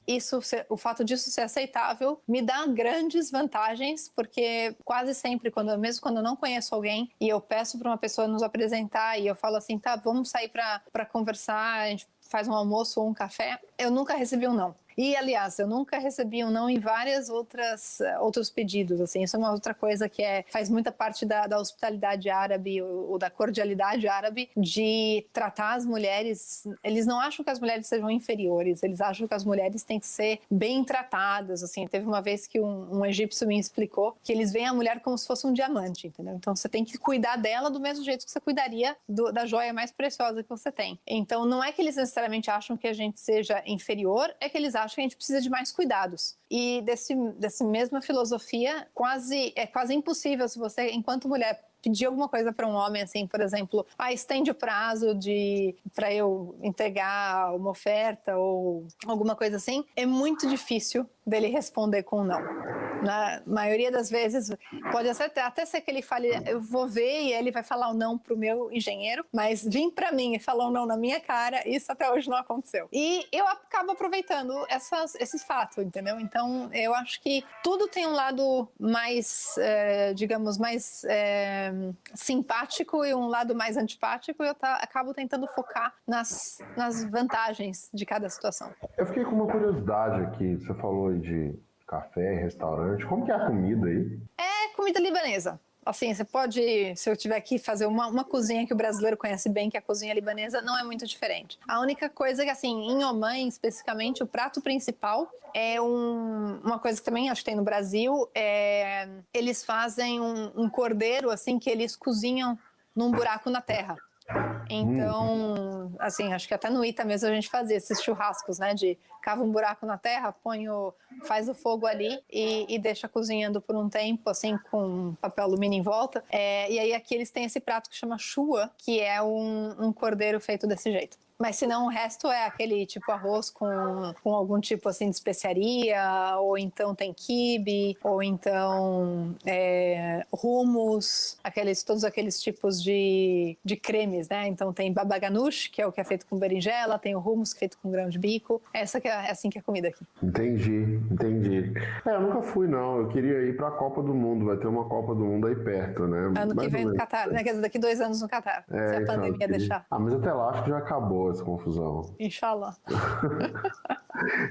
o fato disso ser aceitável me dá grandes vantagens, porque quase sempre, mesmo quando eu não conheço alguém e eu peço para uma pessoa nos apresentar e eu falo assim, tá, vamos sair para conversar, a gente faz um almoço ou um café, eu nunca recebi um não. E, aliás, eu nunca recebi um não em vários outros pedidos, assim. Isso é uma outra coisa que faz muita parte da hospitalidade árabe ou da cordialidade árabe, de tratar as mulheres. Eles não acham que as mulheres sejam inferiores, eles acham que as mulheres têm que ser bem tratadas, assim. Teve uma vez que um egípcio me explicou que eles veem a mulher como se fosse um diamante, entendeu? Então, você tem que cuidar dela do mesmo jeito que você cuidaria da joia mais preciosa que você tem. Então, não é que eles necessariamente acham que a gente seja inferior, é que eles acham que a gente precisa de mais cuidados. E dessa mesma filosofia, é quase impossível se você, enquanto mulher, pedir alguma coisa para um homem, assim, por exemplo, estende o prazo para eu entregar uma oferta ou alguma coisa assim, é muito difícil dele responder com não. Na maioria das vezes, pode até ser que ele fale, eu vou ver, e ele vai falar o não pro meu engenheiro, mas vir para mim e falar o não na minha cara, isso até hoje não aconteceu. E eu acabo aproveitando esses fatos, entendeu? Então, eu acho que tudo tem um lado mais, digamos, mais simpático e um lado mais antipático, e eu acabo tentando focar nas vantagens de cada situação. Eu fiquei com uma curiosidade aqui, você falou de café, restaurante, como que é a comida aí? É comida libanesa. Assim, você pode, se eu tiver aqui fazer uma cozinha que o brasileiro conhece bem, que é a cozinha libanesa, não é muito diferente. A única coisa é que, assim, em Oman, especificamente, o prato principal é uma coisa que também acho que tem no Brasil, eles fazem um cordeiro, assim, que eles cozinham num buraco na terra. Então, assim, acho que até no Ita mesmo a gente fazia esses churrascos, né, de cava um buraco na terra, faz o fogo ali e deixa cozinhando por um tempo, assim, com papel alumínio em volta. E aí aqui eles têm esse prato que chama chua, que é um cordeiro feito desse jeito. Mas se não, o resto é aquele tipo arroz com algum tipo assim de especiaria, ou então tem quibe, ou então hummus, todos aqueles tipos de cremes, né? Então tem baba ganoush, que é o que é feito com berinjela, tem o hummus que é feito com grão de bico. Essa que é assim que é a comida aqui. Entendi. Eu nunca fui, não. Eu queria ir para a Copa do Mundo. Vai ter uma Copa do Mundo aí perto, né? Ano que vem no Catar, né? Quer dizer, daqui 2 anos no Catar, se a pandemia deixar. Mas até lá acho que já acabou essa confusão. Inshallah.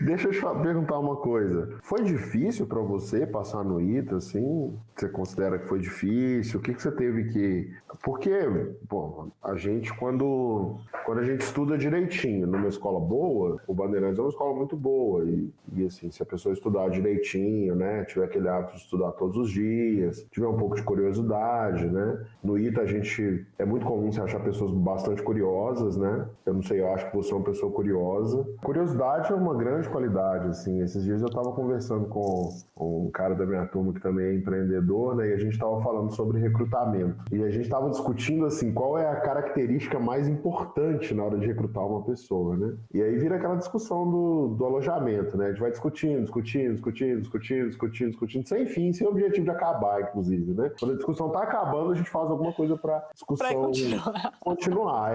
Deixa eu te perguntar uma coisa. Foi difícil para você passar no ITA, assim? Você considera que foi difícil? O que você teve que... Porque, a gente, quando a gente estuda direitinho numa escola boa, o Bandeirantes é uma escola muito boa. E assim, se a pessoa estudar direitinho, né? Tiver aquele hábito de estudar todos os dias, tiver um pouco de curiosidade, né? No ITA, é muito comum você achar pessoas bastante curiosas, né? Eu não sei, eu acho que você é uma pessoa curiosa. Curiosidade é uma grande qualidade, assim. Esses dias eu estava conversando com um cara da minha turma que também é empreendedor, né? E a gente estava falando sobre recrutamento. E a gente estava discutindo, assim, qual é a característica mais importante na hora de recrutar uma pessoa, né? E aí vira aquela discussão do alojamento, né? A gente vai discutindo, sem fim, sem objetivo de acabar, inclusive, né? Quando a discussão está acabando, a gente faz alguma coisa para discussão continuar.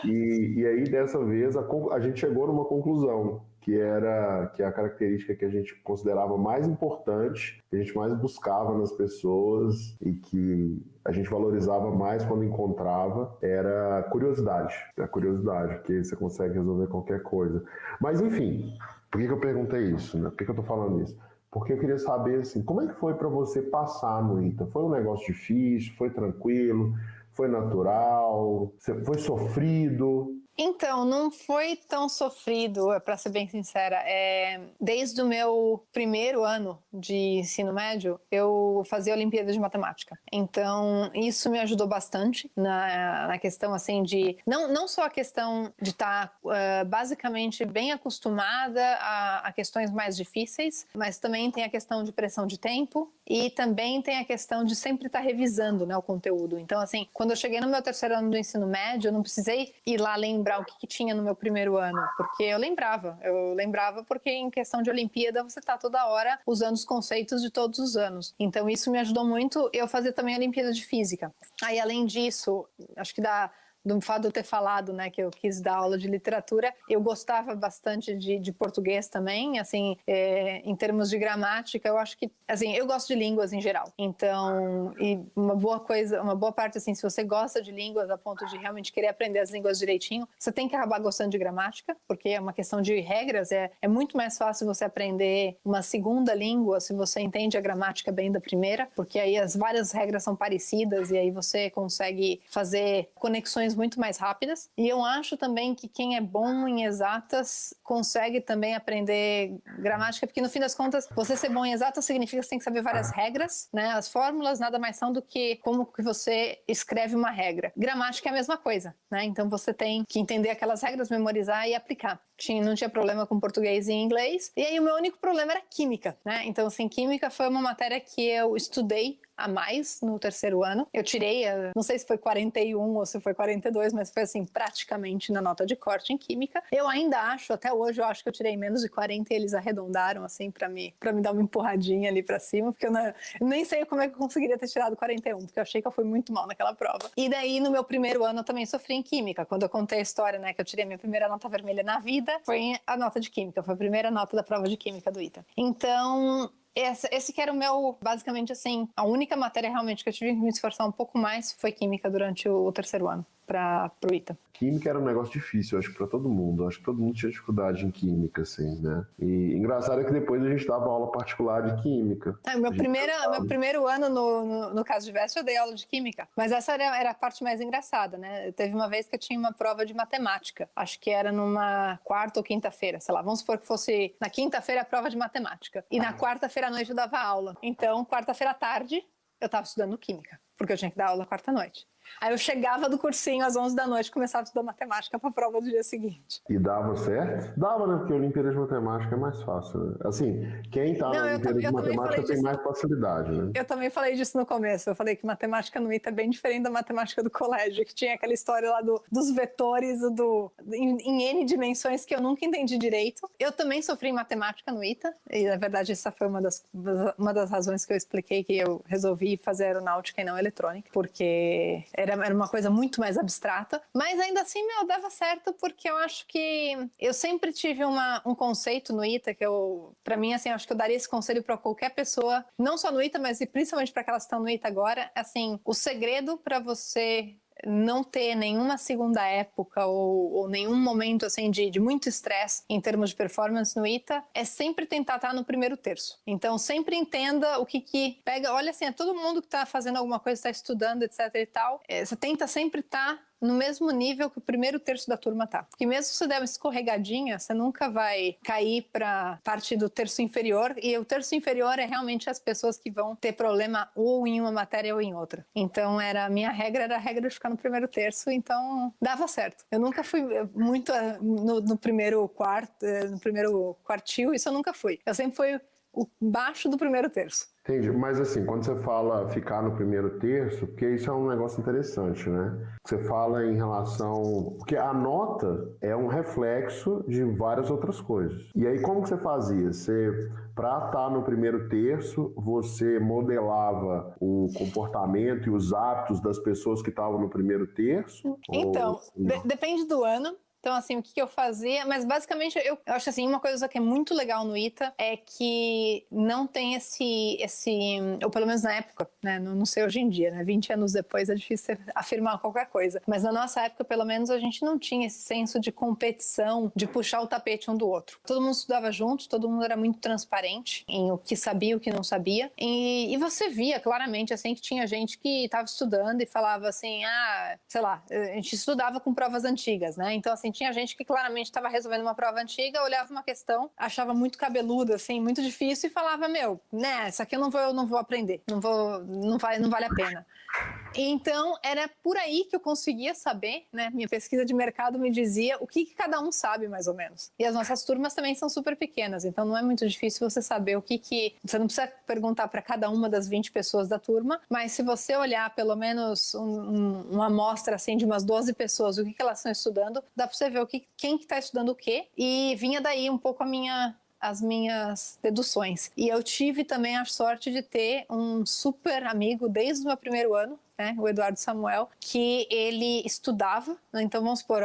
E aí, dessa vez, a gente chegou numa conclusão, que é a característica que a gente considerava mais importante, que a gente mais buscava nas pessoas e que a gente valorizava mais quando encontrava, era a curiosidade, porque você consegue resolver qualquer coisa. Mas, enfim, por que eu perguntei isso, né? Por que eu tô falando isso? Porque eu queria saber, assim, como é que foi para você passar no ITA? Foi um negócio difícil? Foi tranquilo? Foi natural? Foi sofrido? Então, não foi tão sofrido, para ser bem sincera. Desde o meu primeiro ano de ensino médio, eu fazia Olimpíada de Matemática. Então, isso me ajudou bastante na questão, assim, de... Não só a questão de estar basicamente bem acostumada a questões mais difíceis, mas também tem a questão de pressão de tempo e também tem a questão de sempre estar revisando, né, o conteúdo. Então, assim, quando eu cheguei no meu terceiro ano do ensino médio, eu não precisei ir lá lembrar o que tinha no meu primeiro ano, porque eu lembrava porque em questão de Olimpíada você está toda hora usando os conceitos de todos os anos. Então isso me ajudou muito. Eu fazia também a Olimpíada de Física. Aí além disso, acho que do fato de eu ter falado, né, que eu quis dar aula de literatura, eu gostava bastante de português também, assim, em termos de gramática, eu acho que, assim, eu gosto de línguas em geral, então, e uma boa parte, assim, se você gosta de línguas a ponto de realmente querer aprender as línguas direitinho, você tem que acabar gostando de gramática, porque é uma questão de regras, é muito mais fácil você aprender uma segunda língua se você entende a gramática bem da primeira, porque aí as várias regras são parecidas e aí você consegue fazer conexões muito mais rápidas. E eu acho também que quem é bom em exatas consegue também aprender gramática, porque no fim das contas, você ser bom em exatas significa que você tem que saber várias regras, né? As fórmulas nada mais são do que como que você escreve uma regra. Gramática é a mesma coisa, né? Então você tem que entender aquelas regras, memorizar e aplicar. Não tinha problema com português e inglês. E aí o meu único problema era química, né? Então, assim, química foi uma matéria que eu estudei a mais no terceiro ano. Eu tirei, não sei se foi 41 ou se foi 42, mas foi assim, praticamente na nota de corte em química. Eu ainda acho, até hoje, eu acho que eu tirei menos de 40 e eles arredondaram, assim, pra me dar uma empurradinha ali pra cima, porque eu nem sei como é que eu conseguiria ter tirado 41, porque eu achei que eu fui muito mal naquela prova. E daí, no meu primeiro ano, eu também sofri em química. Quando eu contei a história, né, que eu tirei minha primeira nota vermelha na vida, foi a nota de química, foi a primeira nota da prova de química do ITA. Então, esse que era o meu, basicamente assim, a única matéria realmente que eu tive que me esforçar um pouco mais foi química durante o terceiro ano, pro ITA. Química era um negócio difícil, acho que pra todo mundo. Acho que todo mundo tinha dificuldade em química, assim, né? E engraçado é que depois a gente dava aula particular de química. Meu primeiro ano, no caso de Veste, eu dei aula de química. Mas essa era a parte mais engraçada, né? Teve uma vez que eu tinha uma prova de matemática. Acho que era numa quarta ou quinta-feira, sei lá. Vamos supor que fosse na quinta-feira a prova de matemática. E na quarta-feira à noite eu dava aula. Então, quarta-feira à tarde, eu estava estudando química, porque eu tinha que dar aula quarta-noite. Aí eu chegava do cursinho às 11 da noite e começava a estudar matemática para a prova do dia seguinte. E dava certo? Dava, né? Porque a Olimpíada de Matemática é mais fácil, né? Assim, quem tá na Olimpíada de Matemática tem mais facilidade, né? Eu também falei disso no começo. Eu falei que matemática no ITA é bem diferente da matemática do colégio, que tinha aquela história lá dos vetores em N dimensões que eu nunca entendi direito. Eu também sofri em matemática no ITA, e na verdade essa foi uma das razões que eu expliquei que eu resolvi fazer aeronáutica e não eletrônica, porque era uma coisa muito mais abstrata, mas ainda assim, dava certo, porque eu acho que eu sempre tive um conceito no ITA que pra mim, assim, eu acho que eu daria esse conselho para qualquer pessoa, não só no ITA, mas principalmente para aquelas que estão no ITA agora, assim, o segredo para você não ter nenhuma segunda época ou nenhum momento assim de muito estresse em termos de performance no ITA é sempre tentar estar no primeiro terço. Então sempre entenda o que pega. Olha assim, é todo mundo que está fazendo alguma coisa, está estudando, etc e tal. Você tenta sempre estar no mesmo nível que o primeiro terço da turma tá. Porque mesmo se você der uma escorregadinha, você nunca vai cair para parte do terço inferior, e o terço inferior é realmente as pessoas que vão ter problema ou em uma matéria ou em outra. Então a minha regra era a regra de ficar no primeiro terço, então dava certo. Eu nunca fui muito no primeiro quarto, no primeiro quartil, isso eu nunca fui. Eu sempre fui o baixo do primeiro terço. Entendi, mas assim, quando você fala ficar no primeiro terço, porque isso é um negócio interessante, né? Você fala em relação... Porque a nota é um reflexo de várias outras coisas. E aí, como que você fazia? Para estar no primeiro terço, você modelava o comportamento e os hábitos das pessoas que estavam no primeiro terço? Então, depende do ano. Então, assim, o que eu fazia? Mas, basicamente, eu acho, assim, uma coisa que é muito legal no ITA é que não tem ou pelo menos na época, né? Não sei hoje em dia, né? 20 anos depois é difícil afirmar qualquer coisa. Mas na nossa época, pelo menos, a gente não tinha esse senso de competição, de puxar o tapete um do outro. Todo mundo estudava junto, todo mundo era muito transparente em o que sabia e o que não sabia. E você via claramente, assim, que tinha gente que estava estudando e falava assim, sei lá, a gente estudava com provas antigas, né? Então, assim, tinha gente que claramente estava resolvendo uma prova antiga, olhava uma questão, achava muito cabeluda, assim, muito difícil e falava, né, isso aqui eu não vou aprender, não vale a pena. Então, era por aí que eu conseguia saber, né? Minha pesquisa de mercado me dizia o que cada um sabe, mais ou menos. E as nossas turmas também são super pequenas, então não é muito difícil você saber o que... Você não precisa perguntar para cada uma das 20 pessoas da turma, mas se você olhar pelo menos uma amostra assim, de umas 12 pessoas, o que elas estão estudando, dá para você ver quem que está estudando o quê. E vinha daí um pouco as minhas deduções. E eu tive também a sorte de ter um super amigo desde o meu primeiro ano, né, o Eduardo Samuel, que ele estudava, né, então vamos supor,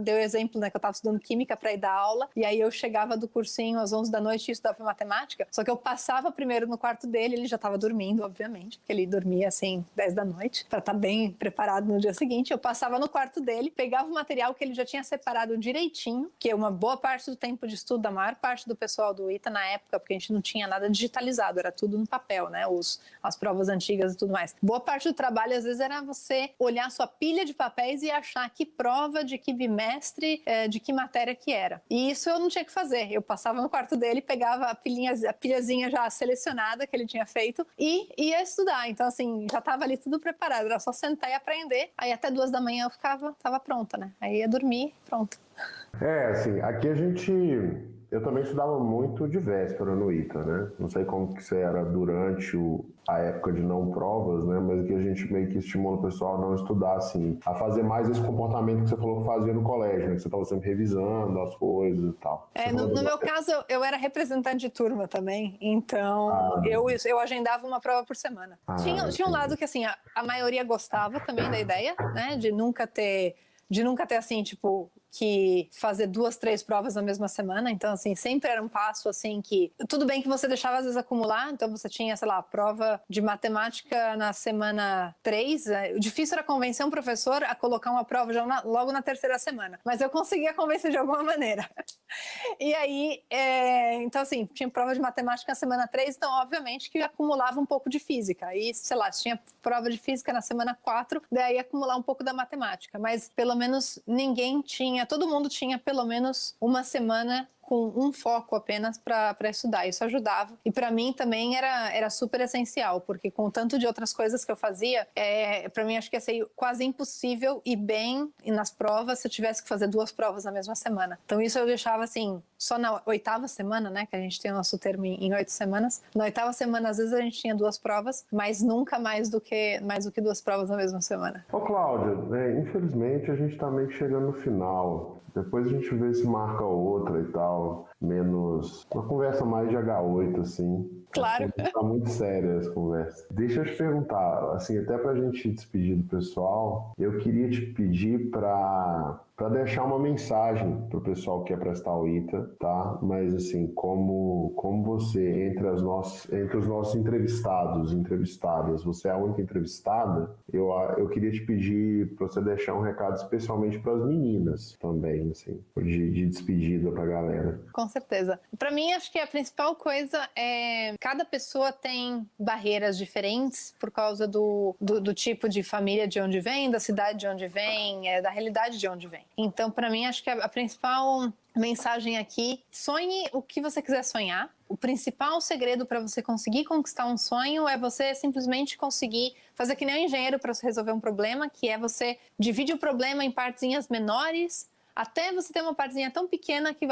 deu o exemplo, né, que eu estava estudando química para ir dar aula, e aí eu chegava do cursinho às 11 da noite e estudava matemática, só que eu passava primeiro no quarto dele, ele já estava dormindo, obviamente, porque ele dormia assim 10 da noite, para estar bem preparado no dia seguinte. Eu passava no quarto dele, pegava o material que ele já tinha separado direitinho, que é uma boa parte do tempo de estudo da maior parte do pessoal do ITA na época, porque a gente não tinha nada digitalizado, era tudo no papel, né, as provas antigas e tudo mais. Boa parte do trabalho às vezes era você olhar sua pilha de papéis e achar que prova, de que bimestre, de que matéria que era. E isso eu não tinha que fazer. Eu passava no quarto dele, pegava a pilhazinha já selecionada que ele tinha feito e ia estudar. Então, assim, já estava ali tudo preparado. Era só sentar e aprender. Aí até 2 da manhã eu estava pronta, né? Aí ia dormir, pronto. Assim, aqui eu também estudava muito de véspera no ITA, né? Não sei como que você era durante a época de não provas, né? Mas aqui a gente meio que estimula o pessoal a não estudar, assim, a fazer mais esse comportamento que você falou que fazia no colégio, né? Que você estava sempre revisando as coisas e tal. No meu caso, eu era representante de turma também, então eu agendava uma prova por semana. Tinha um lado que, assim, a maioria gostava também da ideia, né? De nunca ter, assim, tipo, que fazer 2, 3 provas na mesma semana. Então, assim, sempre era um passo, assim, que... Tudo bem que você deixava, às vezes, acumular. Então, você tinha, sei lá, prova de matemática na semana 3. O difícil era convencer um professor a colocar uma prova já logo na 3ª semana. Mas eu conseguia convencer de alguma maneira. E aí, então, assim, tinha prova de matemática na semana 3. Então, obviamente, que acumulava um pouco de física. E, sei lá, tinha prova de física na semana 4. Daí, acumular um pouco da matemática. Mas, pelo menos, todo mundo tinha pelo menos uma semana com um foco apenas para estudar. Isso ajudava. E para mim também era super essencial, porque com o tanto de outras coisas que eu fazia, para mim acho que ia ser quase impossível ir bem nas provas se eu tivesse que fazer 2 provas na mesma semana. Então isso eu deixava assim, só na 8ª semana, né, que a gente tem o nosso termo em 8 semanas. Na 8ª semana, às vezes a gente tinha 2 provas, mas nunca mais do que 2 provas na mesma semana. Ô Cláudia, infelizmente a gente tá meio que chegando no final. Depois a gente vê se marca outra e tal, menos... Uma conversa mais de H8, assim. Claro. Tá muito séria essa conversa. Deixa eu te perguntar, assim, até pra gente despedir do pessoal, eu queria te pedir pra deixar uma mensagem pro pessoal que quer prestar o ITA, tá? Mas, assim, como você, entre os nossos entrevistadas, você é a única entrevistada, eu queria te pedir pra você deixar um recado especialmente pras meninas também, assim, de despedida pra galera. Com certeza. Pra mim, acho que a principal coisa é... Cada pessoa tem barreiras diferentes por causa do tipo de família de onde vem, da cidade de onde vem, da realidade de onde vem. Então, para mim, acho que a principal mensagem aqui, sonhe o que você quiser sonhar. O principal segredo para você conseguir conquistar um sonho é você simplesmente conseguir fazer que nem um engenheiro para resolver um problema, que é você divide o problema em partezinhas menores, até você ter uma partezinha tão pequena que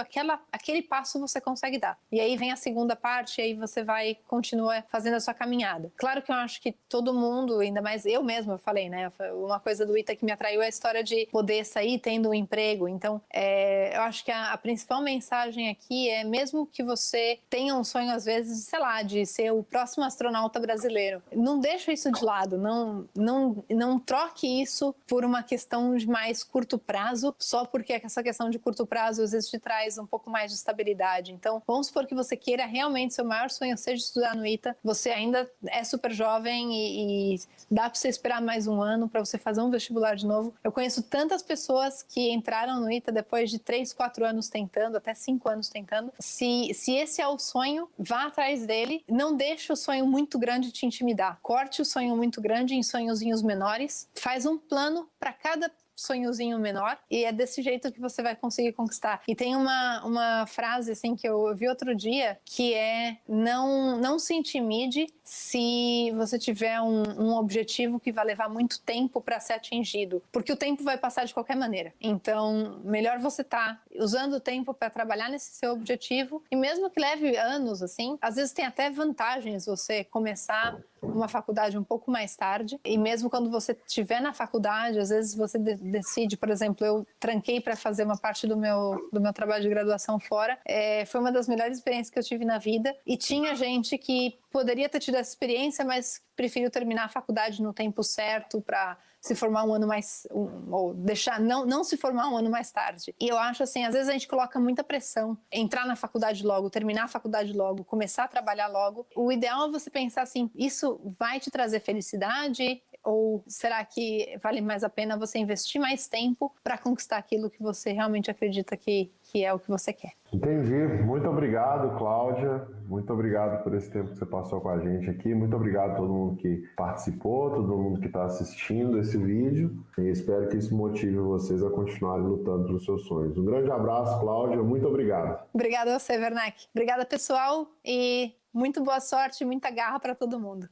aquele passo você consegue dar. E aí vem a segunda parte, e aí você continua fazendo a sua caminhada. Claro que eu acho que todo mundo, ainda mais eu mesma, eu falei, né? Uma coisa do ITA que me atraiu é a história de poder sair tendo um emprego. Então, eu acho que a principal mensagem aqui é, mesmo que você tenha um sonho, às vezes, sei lá, de ser o próximo astronauta brasileiro, não deixa isso de lado, não troque isso por uma questão de mais curto prazo, só porque porque essa questão de curto prazo às vezes te traz um pouco mais de estabilidade. Então, vamos supor que você queira realmente, seu maior sonho seja estudar no ITA, você ainda é super jovem e dá para você esperar mais um ano para você fazer um vestibular de novo. Eu conheço tantas pessoas que entraram no ITA depois de 3, 4 anos tentando, até 5 anos tentando. Se esse é o sonho, vá atrás dele. Não deixe o sonho muito grande te intimidar. Corte o sonho muito grande em sonhozinhos menores. Faz um plano para cada sonhozinho menor e é desse jeito que você vai conseguir conquistar. E tem uma frase assim que eu vi outro dia que é não se intimide se você tiver um objetivo que vai levar muito tempo para ser atingido, porque o tempo vai passar de qualquer maneira. Então, melhor você estar usando o tempo para trabalhar nesse seu objetivo, e mesmo que leve anos assim, às vezes tem até vantagens você começar uma faculdade um pouco mais tarde, e mesmo quando você estiver na faculdade, às vezes você decide, por exemplo, eu tranquei para fazer uma parte do meu trabalho de graduação fora, foi uma das melhores experiências que eu tive na vida, e tinha gente que poderia ter tido essa experiência, mas preferiu terminar a faculdade no tempo certo para se formar um ano mais, ou deixar, não se formar um ano mais tarde. E eu acho assim, às vezes a gente coloca muita pressão, entrar na faculdade logo, terminar a faculdade logo, começar a trabalhar logo. O ideal é você pensar assim, isso vai te trazer felicidade? Ou será que vale mais a pena você investir mais tempo para conquistar aquilo que você realmente acredita que é o que você quer? Entendi. Muito obrigado, Cláudia. Muito obrigado por esse tempo que você passou com a gente aqui. Muito obrigado a todo mundo que participou, todo mundo que está assistindo esse vídeo. E espero que isso motive vocês a continuarem lutando pelos seus sonhos. Um grande abraço, Cláudia. Muito obrigado. Obrigada a você, Werneck. Obrigada, pessoal. E muito boa sorte e muita garra para todo mundo.